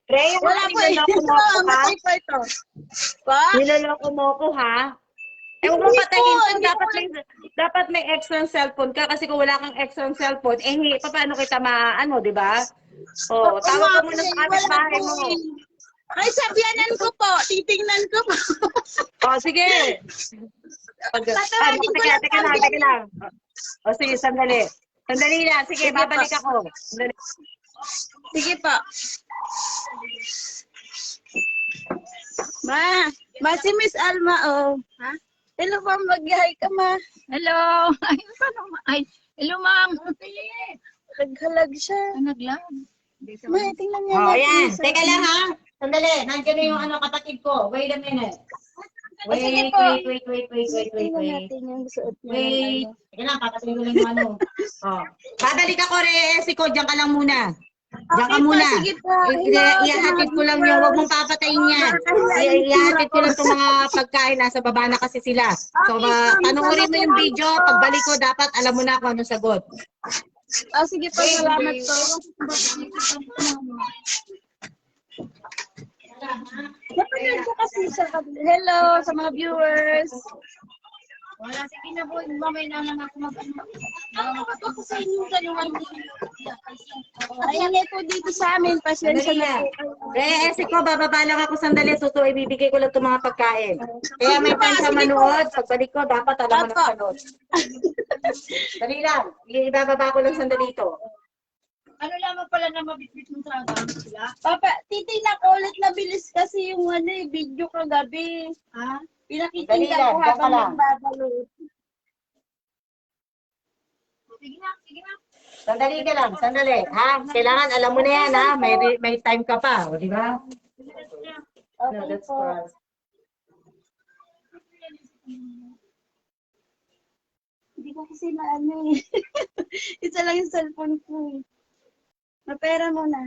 A: Rhea,
B: wala po. Ito.
A: Niloloko mo ko, ha? Huwag mo patayin. Dapat may extra cellphone ka kasi kung wala kang extra cellphone, paano kita di ba? Tawag ka muna sa kapitbahay mo.
B: Ay, sabihanan ko po. Titingnan ko po.
A: Sige. Teka lang. Sige, sandali. Sandali lang. Sige, babalik ako. Sandali.
B: Sige po. Ma, si Miss Alma, Ha? Hello, ma'am. Mag-hi ka, ma.
C: Hello. Hello, ma'am.
B: Naghalag siya.
C: Naglag.
B: Ma, tingnan niya
A: Ayan. Teka lang, ha? Sandali. Nandiyan na yung kapatid ko. Wait a minute.
B: Sige po.
A: Wait.
B: Tingnan natin yung suot niya.
A: Teka lang, papatuloy ko lang yung Babalik ako, Esiko. Diyan ka lang muna. Diyan ka muna.
B: Sige po.
A: Ihahatid ko lang yung, huwag mong papatayin yan. Ihahatid ko lang itong mga pagkain. Nasa baba na kasi sila. So, panoorin mo yung video. Pagbalik ko, dapat alam mo na kung anong sagot.
B: Sige po. Salamat po. Napanood ko kasi hello sa mga viewers.
C: Wala, sige na po. Mamay na lang ako
B: Ano ba po sa inyo ganun? Ayan po dito sa amin. Pasensya na po.
A: Esiko, bababa lang ako sandali. Ibibigay ko lang itong mga pagkain. Kaya may time sa manood. Pagbalik ko, dapat alam mo na manood. Dali lang. Ibababa ko lang sandali ito.
C: Ano lamang pala na mabitbit mo sa sila?
B: Papa, titignan ko ulit na bilis kasi yung video kagabi.
C: Ha?
B: Pinakitingnan
A: Dali lang,
B: ko
A: diyan ka
B: habang
A: lang.
B: nagbabalot.
C: Sige na, sige na.
A: Sandali ka lang, sandali. Ha? Kailangan alam mo na yan, ha? May time ka pa, o, di ba? No,
B: Okay
A: that's
B: po.
A: for us.
B: Hindi ko kasi na ano eh. Isa lang yung cellphone ko eh. Mapera mo na.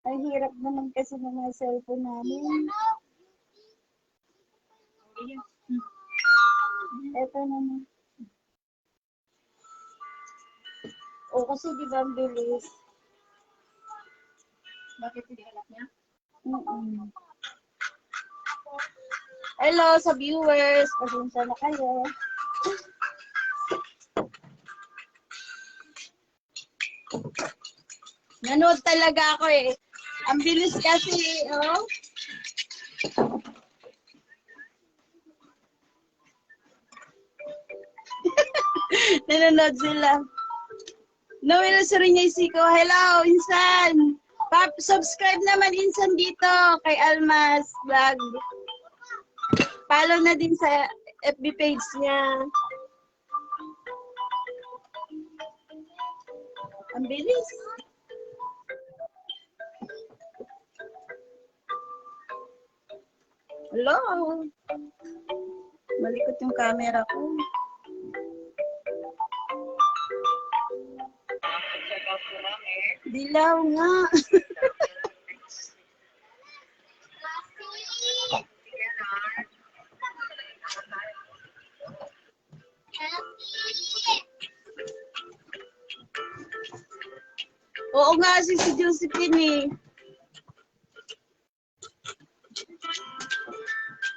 B: Ang hirap naman kasi ng mga cellphone namin. Ito naman. O kasi di ba ang bilis?
C: Bakit hindi alam niya?
B: Mm-mm. Hello sa viewers. Pasensya na kayo. Nanood talaga ako eh. Ang bilis kasi, oh. Nanonood sila. Noel Surinyay-Siko. Hello, Insan. Subscribe naman Insan dito kay Almas Vlog. Follow na din sa FB page niya. Ang bilis. Hello. Malikot yung camera ko. Dilaw nga. Oo nga, si Josephine eh.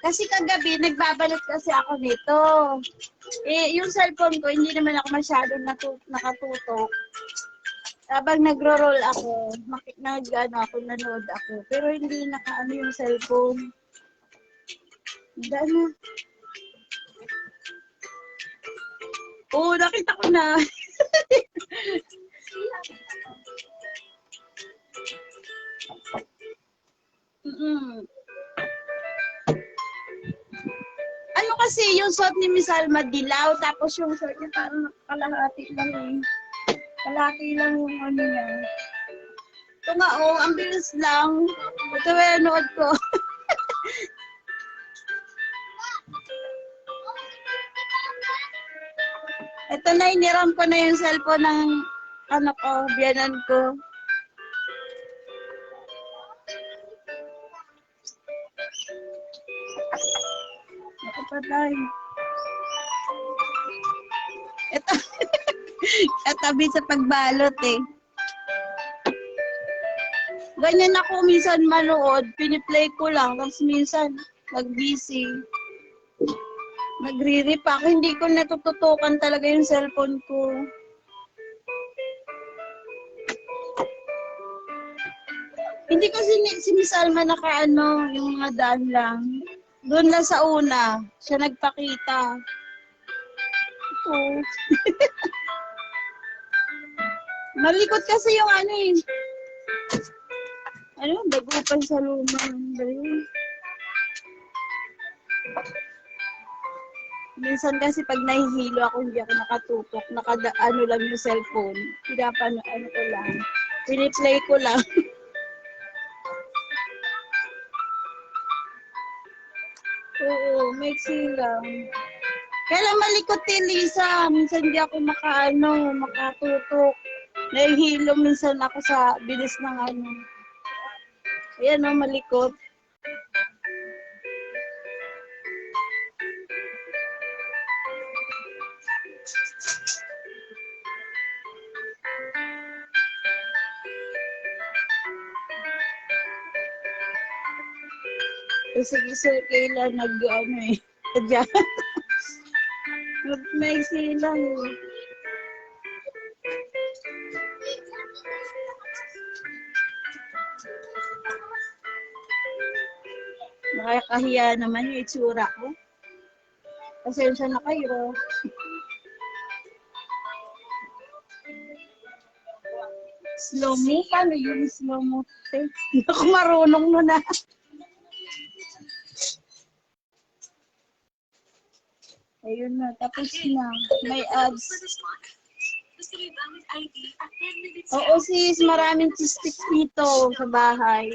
B: Kasi kagabi, nagbabalot kasi ako nito. Eh, yung cellphone ko, hindi naman ako masyadong nakatutok. Habang nagro-roll ako, nanood ako. Pero hindi nakaano yung cellphone. Dahil oo, nakita ko na. Ano kasi yung suot ni Miss Alma dilaw, tapos yung suot niya parang kalahati lang eh. Kalahati lang yung ano niya. Ito nga oh, ang bilis lang. Ito yung nood ko. Ito na, iniram ko na yung cellphone ng ano ko, biyanan ko. Ako pa tayo. Ito, katabi sa pagbalot eh. Ganyan ako minsan manood, piniplay ko lang, tapos minsan nag-busy. Nagre-repack, hindi ko natututukan talaga yung cellphone ko. Hindi kasi si Miss Alma nakaano, yung mga daan lang. Doon lang sa una, siya nagpakita. Ito. Malikot kasi yung ano eh. Ano, dagupan sa luma. Minsan kasi pag nahihilo ako, hindi ako nakatutok. Ano lang yung cellphone. Ano ko lang. Piniplay ko lang. Oo, maiksi lang. Kailan malikot din, Lisa. Minsan hindi ako makatutok. Nahihilo minsan ako sa bilis ng ano. Ayan o, malikot. Kasi Sir Kayla nag-ano eh. Sadya. Maiksi lang eh. Nakakahiya naman yung itsura ko. Pasensya na kayo. Slow mo? Paano yung slow mo? Hindi ako marunong nun na. Ayun na, tapos na. May ads. Oo sis, maraming cystic dito sa bahay.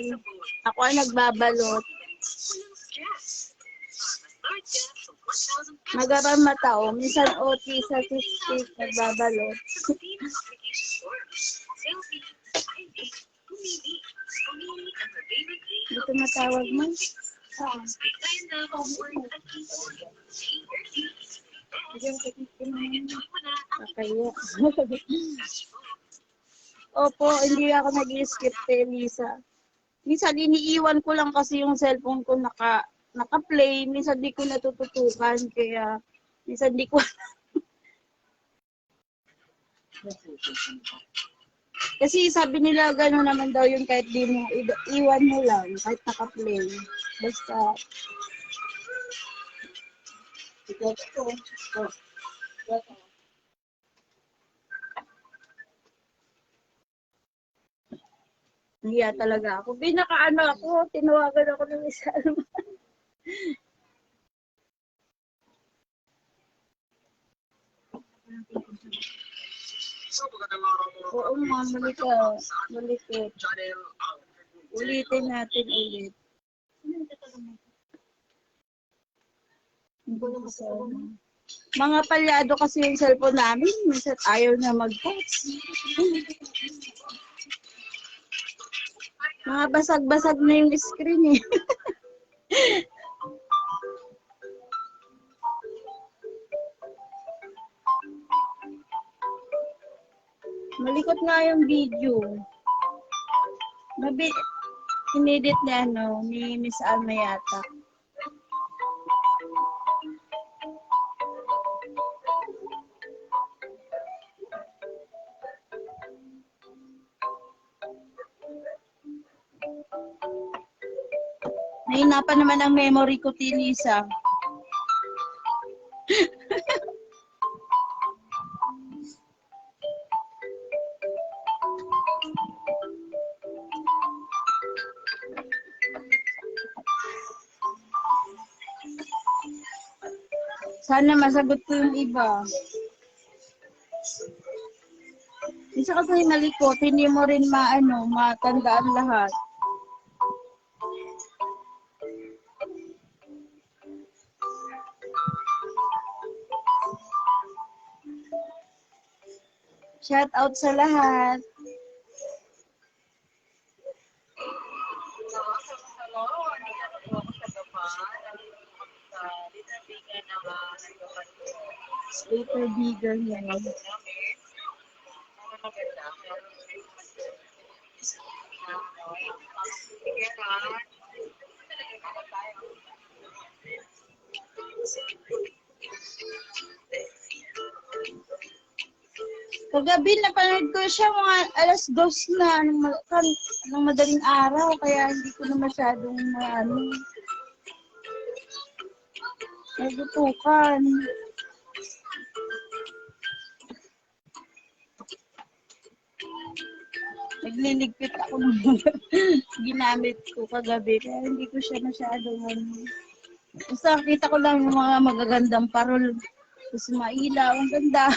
B: Ako ang nagbabalot. Magaramata o. Minsan OT sa cystic, nagbabalot. Dito matawag mo? Saan? Kakayo. Opo, hindi ako nag-skip kay Lisa. Minsan iniiwan ko lang kasi yung cellphone ko naka-play. Minsan di ko natututukan. Kaya minsan di ko kasi sabi nila gano'n naman daw yun kahit di mo iwan mo lang, kahit naka-play. Basta nahiya talaga ako. Pinakaano ako, tinawagan ako ng isa. Oo, mali ka. Malikot. Ulitin natin ulit. Mga palyado kasi yung cellphone namin. Minsan ayaw na mag-text. Mga basag-basag na yung screen eh. Malikot nga yung video. Inedit na ni Miss Alma yata. Nahinapan naman ang memory ko, Lisa. Sana masagot ko yung iba. Isa kasi malikot, hindi mo rin matandaan lahat. Shout out sa lahat. Super bigger yan. Kagabi napanood ko siya mga alas 2 na ng madaling araw kaya hindi ko na masyadong nagutukan. Nagliligpit ako ng ginamit ko kagabi kaya hindi ko siya masyadong basta kita ko lang yung mga magagandang parol. Tapos mailaw, ang ganda.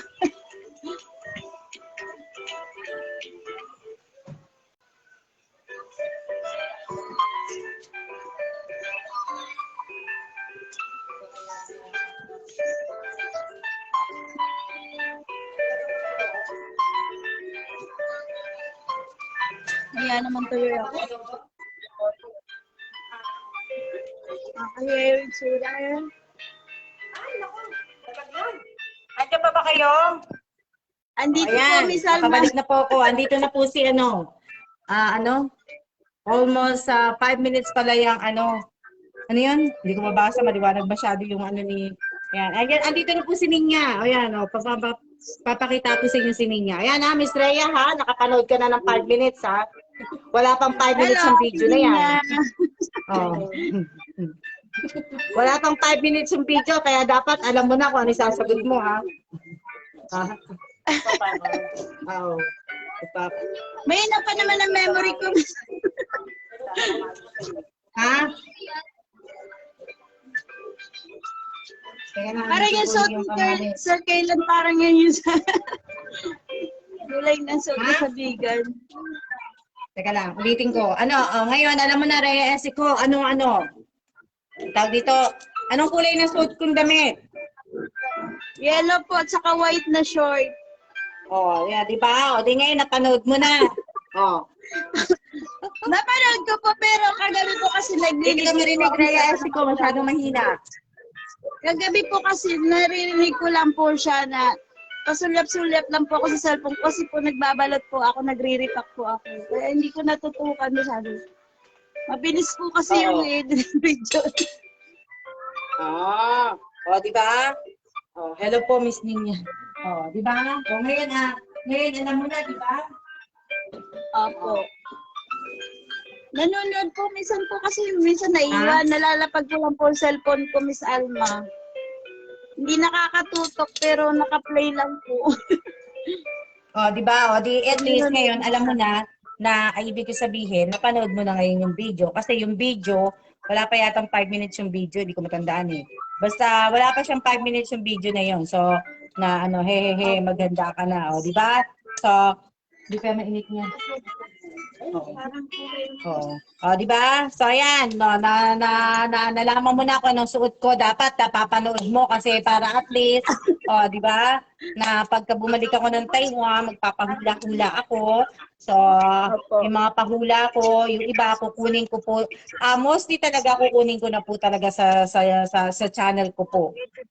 B: Kaya naman tuloy ako. Kaya yung sura yan.
A: Andiyan pa ba kayo?
B: Andito
A: Ayan,
B: po, Miss Alma.
A: nakabalik na po ako. Andito na po si almost 5 minutes pala yung ano yun? Hindi ko mabasa, maliwanag masyado yung ni, ayan, andito na po si Ninya. Ayan, papakita ko sa inyo si Ninya. Ayan Miss Rhea ha, nakapanood ka na ng 5 minutes ha. Wala pang 5 minutes ng video na yan. Oh. Wala pang 5 minutes yung video, kaya dapat alam mo na kung ano yung sasagot mo, ha? Ha? Oo.
B: May na pa naman ang memory ko.
A: Ha? Kaya na,
B: Parang yung suot
A: yung
B: ni
A: kamali.
B: Sir Kailan, parang yan yung sa... Kulay ng suot
A: Ha?
B: sa bigan.
A: Teka lang, ulitin ko. Ngayon, alam mo na, Rhea Esico, ano? Tawag dito, anong kulay ng suot kong damit?
B: Yellow po at saka white na short.
A: Oh, yeah, di ba? O, di ngayon, napanood mo na. Oh.
B: Napanood ko po pero kagabi po kasi
A: Hindi ka marinig, Rhea Esico, masyadong mahina.
B: Kagabi po kasi naririnig ko lang po siya na pasulyap-sulyap lang po ako sa cellphone kasi po nagbabalot po ako, nagre-repack po ako. Kaya hindi ko natutukan masyado. Mabilis po kasi yung edit video.
A: O, di ba? Oh, hello po, Miss Ninya. Oh, di ba? O, ngayon, alam mo na, di ba?
B: Opo. Nanonood po, minsan naiwan, nalalapag ko lang po yung cellphone ko, Miss Alma. Hindi nakakatutok pero naka-play lang po.
A: O, di ba? O, di at least ngayon, alam mo na ay ibig ko sabihin, napanood mo na ngayon yung video. Kasi yung video, wala pa yatang 5 minutes yung video, di ko matandaan eh. Basta, wala pa siyang 5 minutes yung video na yun. So, hehehe, maganda ka na. O, di ba? So, di pa mainit niya. Oo. O, di ba? So, ayan, no, nalaman mo na kung anong suot ko. Dapat napapanood mo kasi para at least, di ba? Na pagka bumalik ako ng Taiwan, magpapahula-hula ako. So, yung mga pahula ko, yung iba kukunin ko po. Mostly talaga kukunin ko na po talaga sa channel ko po.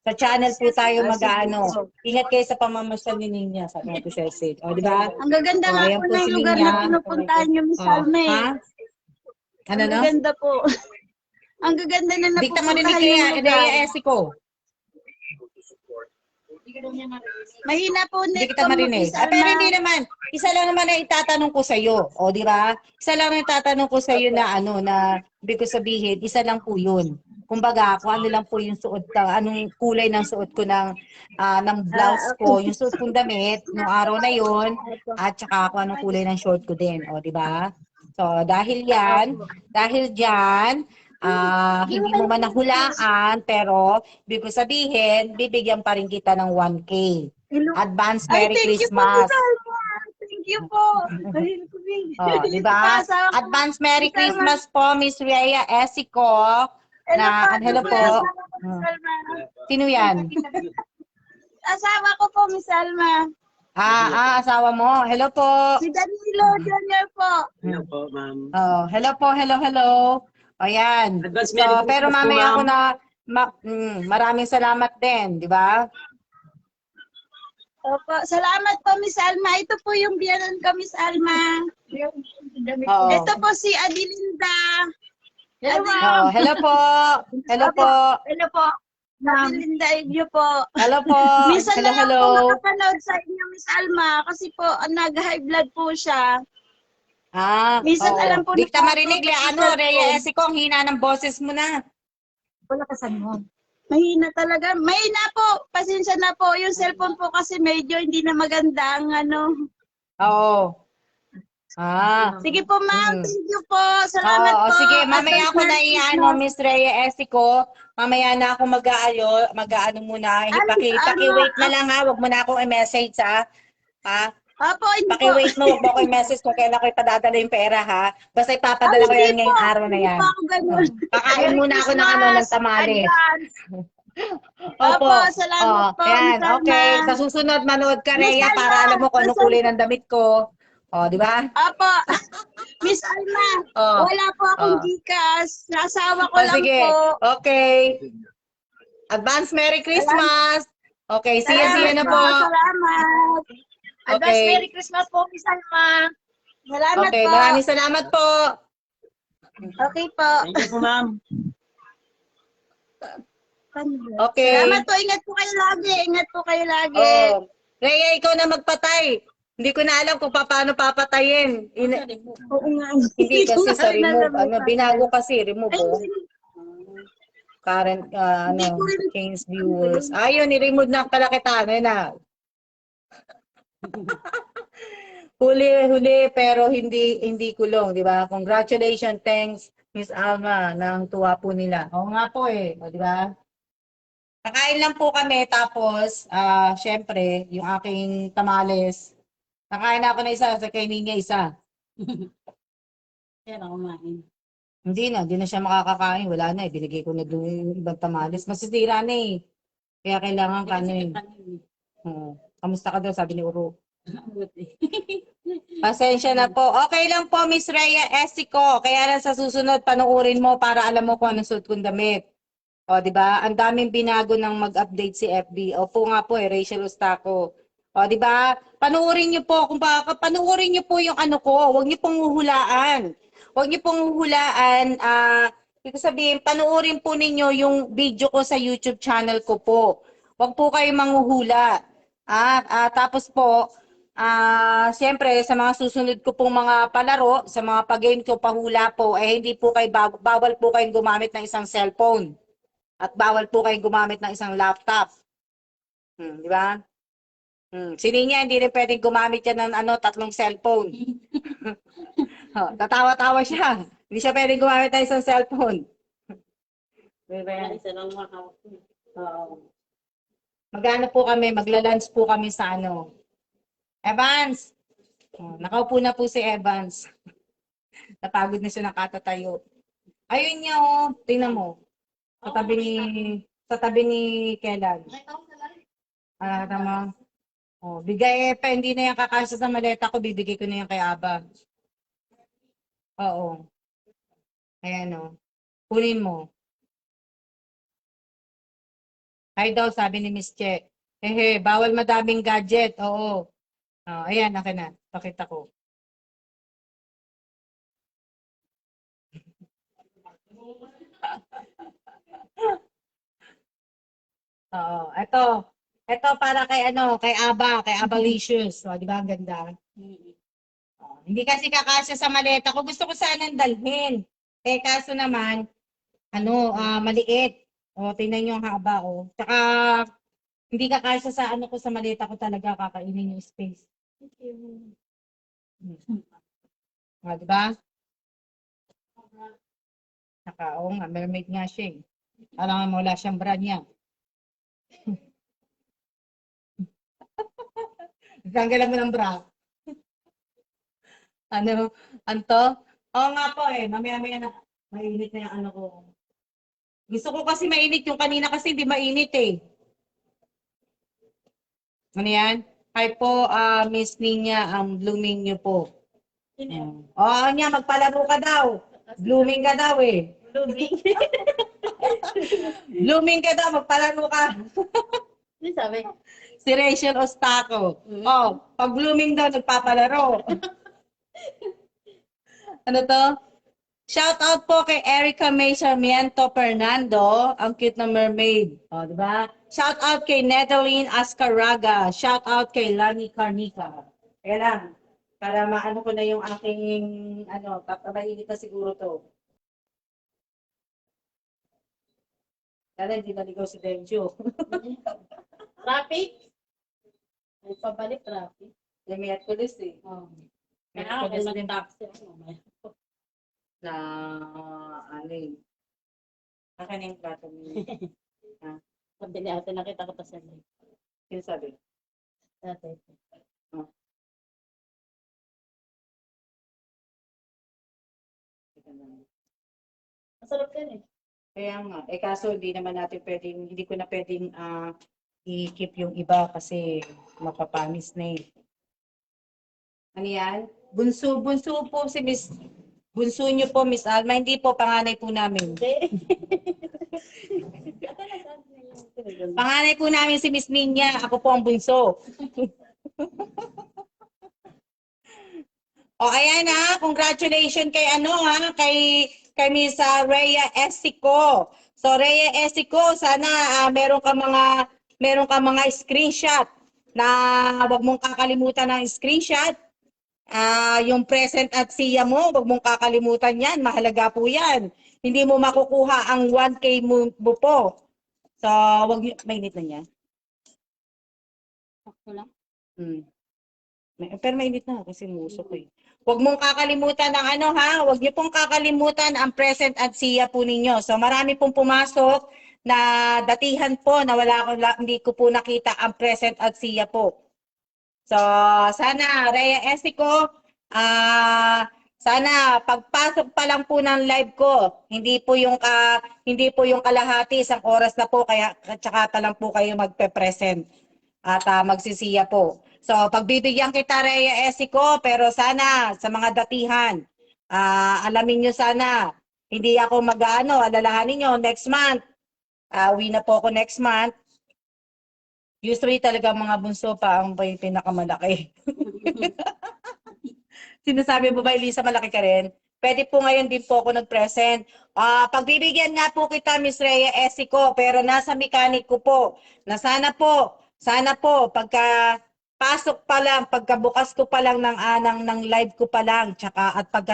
A: Sa channel po tayo mag-ano. Ingat kayo sa pamamasyal ni Ninya, sabi ko siya said. O, di ba?
B: Ang gaganda nga
A: ayan
B: po
A: po
B: ng
A: si
B: lugar
A: Ninya.
B: na pinupuntahan niyo, Miss Alma eh.
A: Ha? Ano
B: Ang
A: no?
B: gaganda po. Ang gaganda na
A: Dikta mo rin
B: napupuntahan
A: kaya,
B: yung lugar.
A: Rhea Esico.
B: Mahina po
A: Hindi
B: net
A: kita
B: ko,
A: marinig.
B: Miss
A: Pero
B: Alma.
A: hindi naman. Isa lang naman na itatanong ko sa iyo. O, di ba? Isa lang na itatanong ko sa iyo na ibig ko sabihin, isa lang po yun. Kumbaga, kung ano lang po yung suot, anong kulay ng suot ko ng blouse ko, yung suot kong damit, nung araw na yun, at saka kung anong kulay ng short ko din. O, di ba? So, dahil dyan, hindi mo man nahulaan, pero ibig ko sabihin, bibigyan pa rin kita ng 1K. Advance Merry
B: thank you po,
A: Christmas.
B: Miss Alma. Thank you po.
A: Oh, di ba? Advance Merry Christmas po, Miss Rhea Esico. Hello po.
B: Miss Alma.
A: Sino yan?
B: Asawa ko po, Miss Alma.
A: Asawa mo. Hello po.
B: Si Danilo Jr. po.
D: Hello po, ma'am.
A: Oh, hello po, hello. Ayan.
D: Advance
A: So,
D: Merry
A: pero
D: Christmas po,
A: mamaya ako
D: ma'am.
A: maraming salamat din, di ba?
B: Opo. Salamat po, Miss Alma. Ito po yung biyanan ko, Miss Alma.
A: Oo.
B: Ito po si Adilinda.
A: Oh, hello po. Hello po.
B: Hello po. Adilinda Edyo po.
A: Hello po.
B: Minsan na lang
A: Hello.
B: po makapanood sa inyo, Miss Alma, kasi po nag-high blood po siya. Minsan
A: oo.
B: alam po
A: Di kita
B: na-
A: marinig, Rhea Esico, ang hina ng boses mo na.
B: Mahina talaga. Mahina po. Pasensya na po. Yung cellphone po kasi medyo hindi na maganda ang
A: Oo.
B: Sige po, ma'am.
A: Mm.
B: Thank you po. Salamat po.
A: Sige, mamaya ako na
B: Advance
A: Miss Rhea Esico. Mamaya na ako mag-aano muna. Paki-wait na lang ha. Huwag mo na akong i-message ha.
B: Opo, hindi po.
A: Paki-wait mo. Huwag mo ako i-message kung kailan ko ipadadala yung pera ha. Basta ipapadala ko yan ngayong araw na yan.
B: Hindi po ako ganun.
A: Pakain muna ako ng tamales.
B: Advance. Opo, salamat po,
A: Yan,
B: Miss Alma.
A: okay. Sa susunod, manood ka,
B: Miss
A: Rhea,
B: Alma,
A: para alam mo kung anong kulay ng damit ko. Di ba?
B: Opo. Miss Alma, wala po akong Gcash. Nasawa ko lang
A: Sige.
B: po.
A: Okay. Advance Merry Christmas. Okay, see you na po.
B: Salamat.
C: Advance
A: Okay.
C: Merry Christmas po, Miss Alma.
B: Salamat
A: Okay,
B: po.
A: maraming salamat po.
B: Okay po.
D: Thank you po, ma'am.
A: Okay.
B: Salamat po. Ingat po kayo lagi. Ingat po kayo lagi.
A: Rhea, ikaw na magpatay. Hindi ko na alam kung paano papatayin.
B: Oo nga.
A: Hindi kasi sa remove.
B: Alam mo,
A: Binago kasi, remove.
B: Ay,
A: current,
B: Hindi ko rin.
A: change viewers. Ayun, ni-remove na pala kita. Ano na? Huli, pero hindi kulong, di ba? Congratulations, thanks, Miss Alma, ng tuwa po nila. Oo nga po eh, o, di ba? Kakain lang po kami, tapos, syempre, yung aking tamales. Nakain ako na isa, sa kainin niya isa.
C: Kaya na kumain.
A: Hindi na siya makakakain. Wala na eh, binigay ko na doon yung ibang tamales. Masisira na eh. Kaya kailangan ka ano eh. Kamusta ka daw, sabi ni Uro. Pasensya na po. Okay lang po, Miss Rhea Esico. Kaya lang sa susunod, panuorin mo para alam mo kung anong suot kong damit. O, di ba? Ang daming binago ng mag-update si FB. Opo nga po eh, Rachel Ustaco. O, di ba? Panuorin niyo po kung baka panuorin niyo po yung ano ko. Huwag niyo pong huhulaan. Huwag niyo pong huhulaan. Ibig sabihin, panuorin po ninyo yung video ko sa YouTube channel ko po. Huwag po kayo manghuhula. Tapos po, siyempre, sa mga susunod ko pong mga palaro, sa mga pag-game ko, pahula po, hindi po kayo, bawal po kayong gumamit ng isang cellphone. At bawal po kayong gumamit ng isang laptop. Di ba? Si Ninya, hindi rin pwedeng gumamit yan ng 3 cellphone. Tatawa-tawa siya. Hindi siya pwedeng gumamit ng isang cellphone. Diba?
C: Isa lang makakawak.
A: Magano po kami, magla-lunch po kami sa Evans! Nakaupo na po si Evans. Napagod na siya nakatatayo. Ayun niya tingnan mo. Sa tabi ni Kellan. Tama. Bigay pa, hindi na yan kakasya sa maleta ko, bibigay ko na yan kay Aba. Oo. Ayan kunin mo. Ay daw, sabi ni Miss Che. Bawal madaming gadget. Oo. Ayan, akin na. Pakita ko. Oo. Ito para kay Abalicious. Di ba ang ganda? Hindi kasi kakasya sa maleta ko. Gusto ko sanang dalhin. Kaso naman, maliit. Tingnan nyo ang haba, Tsaka, hindi kakasya sa ko sa maleta ko talaga kakainin yung space. Di ba? Nga, mermaid nga siya eh. Alam mo, wala siyang bra niya. Tanggalan mo ng bra. Anto? Oo nga po eh. Mamaya-maya na. Mainit na yung ko. Gusto ko kasi mainit. Yung kanina kasi hindi mainit eh. Ano yan? Hi po, Miss Ninya, ang blooming niyo po. Niya, magpalaro ka daw. Blooming ka daw eh.
C: Blooming.
A: Blooming ka daw, magpalaro ka.
C: Ano sabi?
A: Si Rachel Ostaco. Pag blooming daw, nagpapalaro. Ano to? Shout out po kay Erica May Sarmiento Fernando, ang cute na mermaid. Di ba? Shout out kay Nedeline Ascaraga. Shout out kay Lani Carnica. Kaya lang, para maano ko na yung aking, papabainit na siguro to. Kaya hindi naligaw si Denjo.
C: Traffic? Ay, pabalik traffic.
A: Yung Miyerkules eh.
C: Kaya ako
A: Miyerkules
C: kung
A: din
C: mag-taxi ako.
A: na akin yung plato niya.
C: Sabi ni ate, nakita ko pa sa live.
A: Yung sabi?
C: Ate. Masarap yan eh.
A: Kaya nga. Kaso hindi naman natin pwedeng, hindi ko na pwedeng i-keep yung iba kasi mapapanis na eh. Ano yan? Bunso po si Miss, bunso niyo po, Miss Alma. Hindi po, panganay po namin. Panganay po namin si Miss Ninya. Ako po ang bunso. Ayan congratulations kay kay Miss Rhea Esico. So Rhea Esico, sana meron ka mga screenshot na wag mong kakalimutan ng screenshot Yung present at siya mo, wag mong kakalimutan yan. Mahalaga po yan. Hindi mo makukuha ang 1K mo po. So, wag niyo, mainit na niya.
C: Sakto lang.
A: Pero mainit na kasi musok eh. Huwag mong kakalimutan ang ano ha, huwag niyo pong kakalimutan ang present at siya po ninyo. So marami pong pumasok na datihan po na hindi ko po nakita ang present at siya po. So sana Rhea Estico, sana pagpasok pa lang po ng live ko, hindi po yung kalahati, isang oras na po kaya tsaka pa lang po kayo magpe-present at magsisiya po. So, pagbibigyan kita, Rhea Essico, pero sana sa mga datihan, alamin nyo sana, hindi ako alalahanin nyo, next month, uwi na po ako next month. Usually talaga mga bunso pa ang pinakamalaki. Sinasabi mo ba, Elisa, malaki ka rin? Pwede po ngayon din po ako nag-present. Pagbibigyan nga po kita, Miss Rhea Essico, pero nasa mechanic ko po, na sana po, pagka pasok pa lang, pagkabukas ko pa lang ng live ko pa lang, tsaka at pagka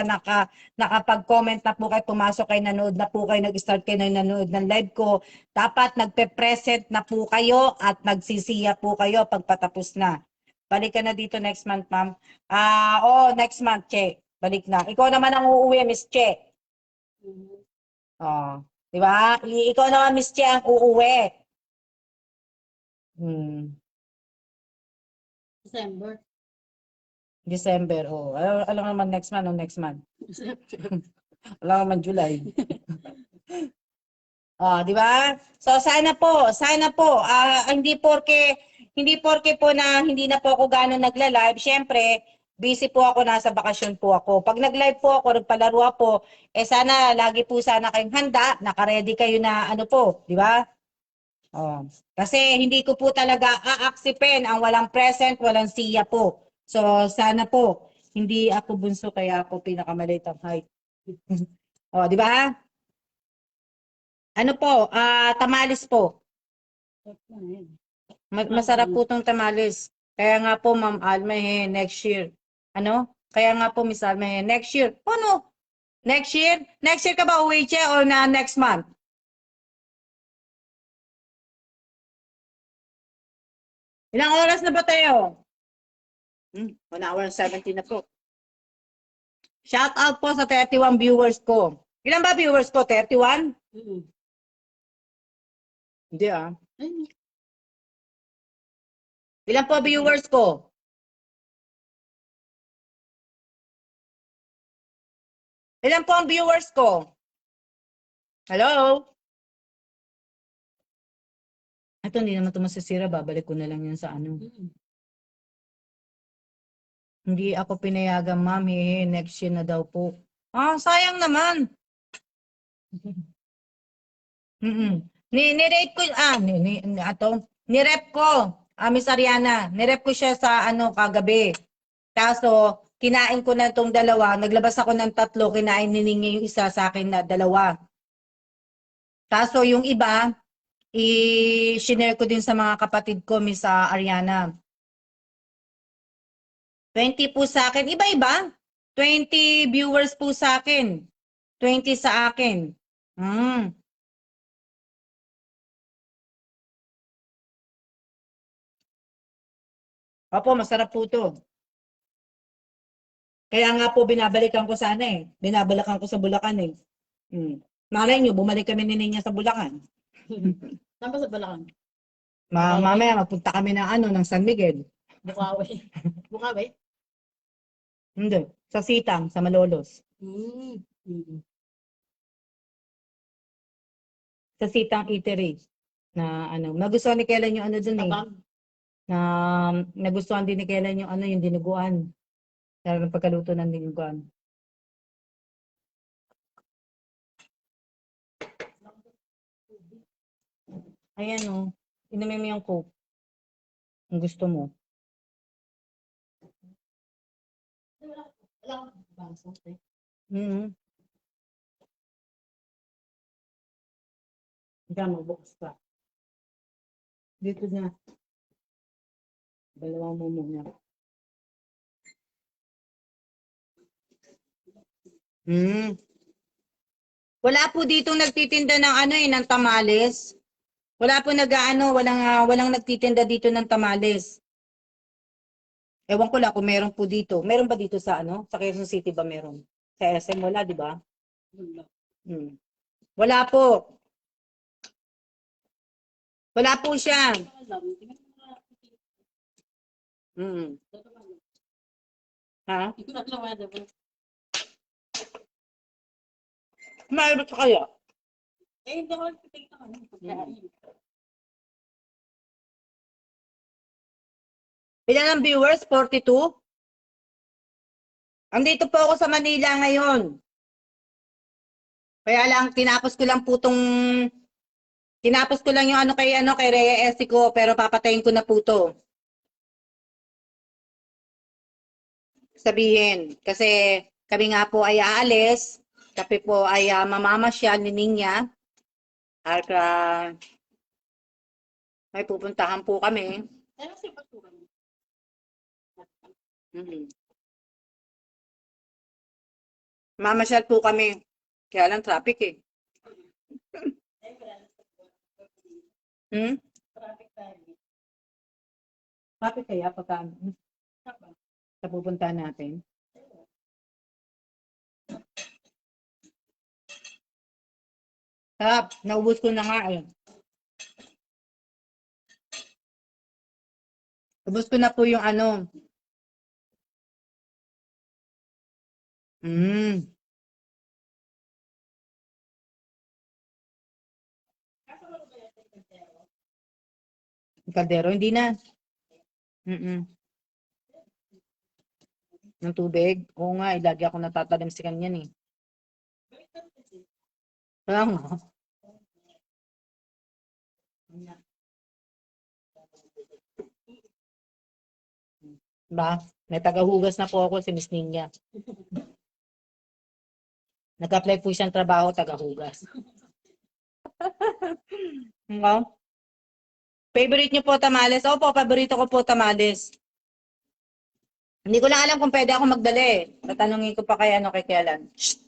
A: nakapag-comment na po kayo, pumasok kayo, nanood na po kayo, nag-start kayo na nanood ng live ko, dapat nagpe-present na po kayo at nagsisiya po kayo pagpatapos na. Balik ka na dito next month, ma'am. Next month, Che. Balik na. Ikaw naman ang uuwi, Miss Che. Di ba? Ikaw naman, Miss Che, ang uuwi.
C: December.
A: December, alam naman next month. Alam naman July. Di ba? So sana po, hindi porke po na hindi na po ako gano'n nagla-live, syempre, busy po ako, nasa bakasyon po ako. Pag nag-live po ako, nagpalaro po, sana lagi po sana kayong handa, naka-ready kayo na ano po, di ba? Kasi hindi ko po talaga aaksipin ang walang present, walang siya po. So sana po, hindi ako bunso kaya ako pinakamaliit ang height. Di ba? Ano po, tamales po. Masarap po tong tamales. Kaya nga po, Ma'am Alma, next year. Ano? Kaya nga po, Miss Alma, next year. Ano? Next year? Next year ka ba uwi, Che, o na next month? Ilang oras na ba tayo? 1 hour and 17 na po. Shout out po sa 31 viewers ko. Ilan ba viewers ko? 31? Hindi Ilan po viewers ko? Ilan po ang viewers ko? Hello? Ito, hindi naman ito masisira. Babalik ko na lang yan sa ano. Hindi ako pinayagan, ma'am. Next year na daw po. Sayang naman. Ni-rate ko, ni-rep ko, Miss Ariana, ni-rep ko siya sa kagabi. Kaso, kinain ko na itong dalawa, naglabas ako ng 3, kinain ni Ninyo yung isa sa akin na 2. Kaso yung iba, i-share ko din sa mga kapatid ko, Miss Ariana. 20 po sa akin, iba-iba. 20 viewers po sa akin. 20 sa akin. Opo, masarap po to. Kaya nga po binabalikan ko sana eh. Binabalikan ko sa Bulacan eh. Malay nyo, bumalik kami ni Ninya sa Bulacan.
C: Saan ba sa Balacan?
A: Mamaya magpunta kami ng San Miguel.
C: Bukawi. Bukawi?
A: Hindi. Sa Sitang, sa Malolos. Sa Sitang Eatery. Na nagustuhan ni Kellen yung dun eh. Na nagustuhan din ni Kellen yung yung dinuguan. Ng pagkaluto ng dinuguan. Ayan inumin mo yung Coke. Kung gusto mo. Diyan, magbukas ka. Dito na. Dalawang mo muna. Hmm. Wala po dito nagtitinda ng ano ng tamales. Wala po walang nagtitinda dito ng tamales. Ewan ko lang kung meron po dito. Meron ba dito sa sa Quezon City ba meron? Sa SM wala, di ba? Hmm. Wala po. Wala po siya. Hmm. Ha? Mayroon pa kaya? Ilan ang viewers? 42? Andito po ako sa Manila ngayon. Kaya lang, tinapos ko lang yung kay Rhea Esico, pero papatayin ko na po to. Sabihin, kasi kami nga po ay aalis, kami po ay mamamasyal ni Ninya, at may pupuntahan po kami. Mhm. Mamasyal po kami. Kaya lang traffic eh. Hmm? Traffic kaya pagka sa pupuntahan natin. Sarap, naubos ko na nga eh. Ubos ko na po yung Mm. Kaldero, hindi na. Mm. Ng tubig. Oo nga, lagi ako natatalim sa kanyan eh. Kaya nga. Ba? May tagahugas na po ako si Miss Ninya. Nag-apply po siyang trabaho, tagahugas. No? Favorite niyo po tamales? Opo, paborito ko po tamales. Hindi ko lang alam kung pwede ako magdala eh. Tatanungin ko pa kay Kellan. Shh!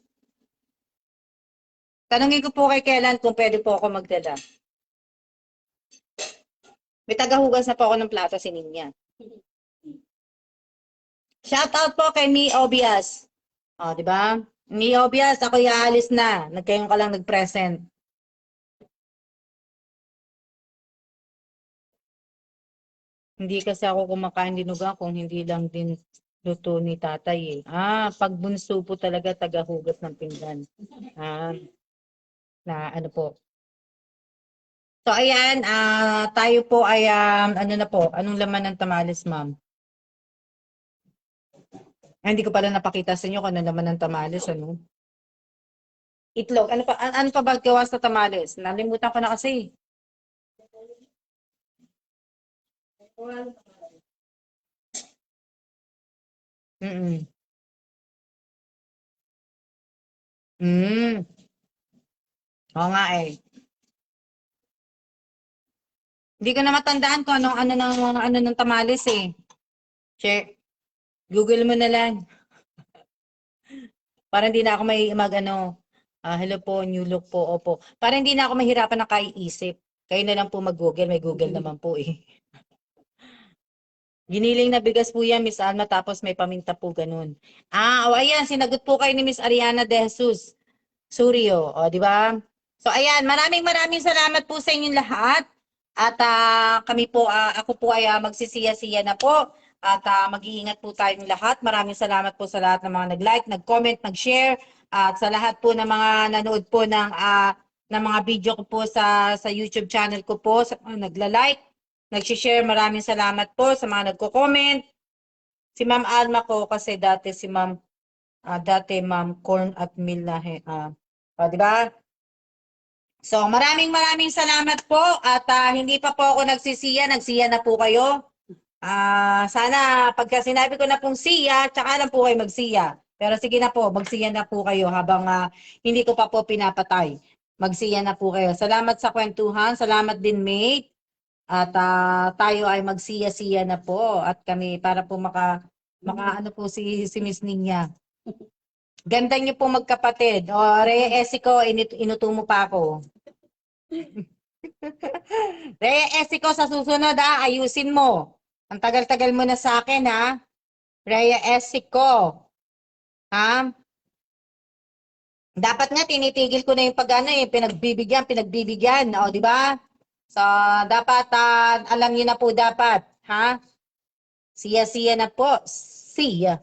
A: Tanungin ko po kay Kellan kung pwede po ako magdala. May tagahugas na po ako ng plato si Ninya. Shout out po kay Mi Obias. O, di ba? Mi Obias, ako aalis na. Nagkayon ka lang nag-present. Hindi kasi ako kumakain dinuga kung hindi lang din luto ni tatay eh. Pag bunso po talaga tagahugas ng pinggan. Na ano po. So ayan, tayo po ay ano na po, anong laman ng tamales, ma'am? Hindi ko pala napakita sa inyo kung ano laman ng tamales, ano? Itlog. Ano pa ba gawa sa tamales? Nalimutan ko na kasi. Mm. Mm. Oo nga eh. Hindi ko na matandaan kung ano ng tamales eh. Che, Google mo na lang. Para hindi na ako hello po, new look po, opo. Para hindi na ako mahirapan na kaiisip. Kayo na lang po mag-Google, may Google naman po eh. Giniling na bigas po yan, Miss Alma, tapos may paminta po ganun. Ayan, sinagot po kayo ni Miss Ariana De Jesus Surio, o, di ba? So, ayan, maraming salamat po sa inyong lahat. At ako po ay magsisiya-siya na po. At mag-iingat po tayong lahat. Maraming salamat po sa lahat ng mga nag-like, nag-comment, nag-share. At sa lahat po ng mga nanood po ng mga video ko po sa YouTube channel ko po, sa mga nagla-like, nag-share. Maraming salamat po sa mga nagko-comment. Si Ma'am Alma ko kasi dati Ma'am Corn at Meal na di ba? So, maraming salamat po at hindi pa po ako nagsiya na po kayo. Sana pagka sinabi ko na pong siya, tsaka lang po kayo magsiya. Pero sige na po, magsiya na po kayo habang hindi ko pa po pinapatay. Magsiya na po kayo. Salamat sa kwentuhan, salamat din mate. At tayo ay magsiya-siya na po at kami para po ano po si Miss Ninya. Ganda niyo po magkapatid. O, Rhea Esico, inuto mo pa ako. Rhea Esico, sa susunod ayusin mo. Ang tagal-tagal mo na sa akin Rhea Esico. Ha? Dapat nga tinitigil ko na yung pinagbibigyan. O, di ba? So, dapat alam niyo na po dapat. Ha? Siya na po. Siya.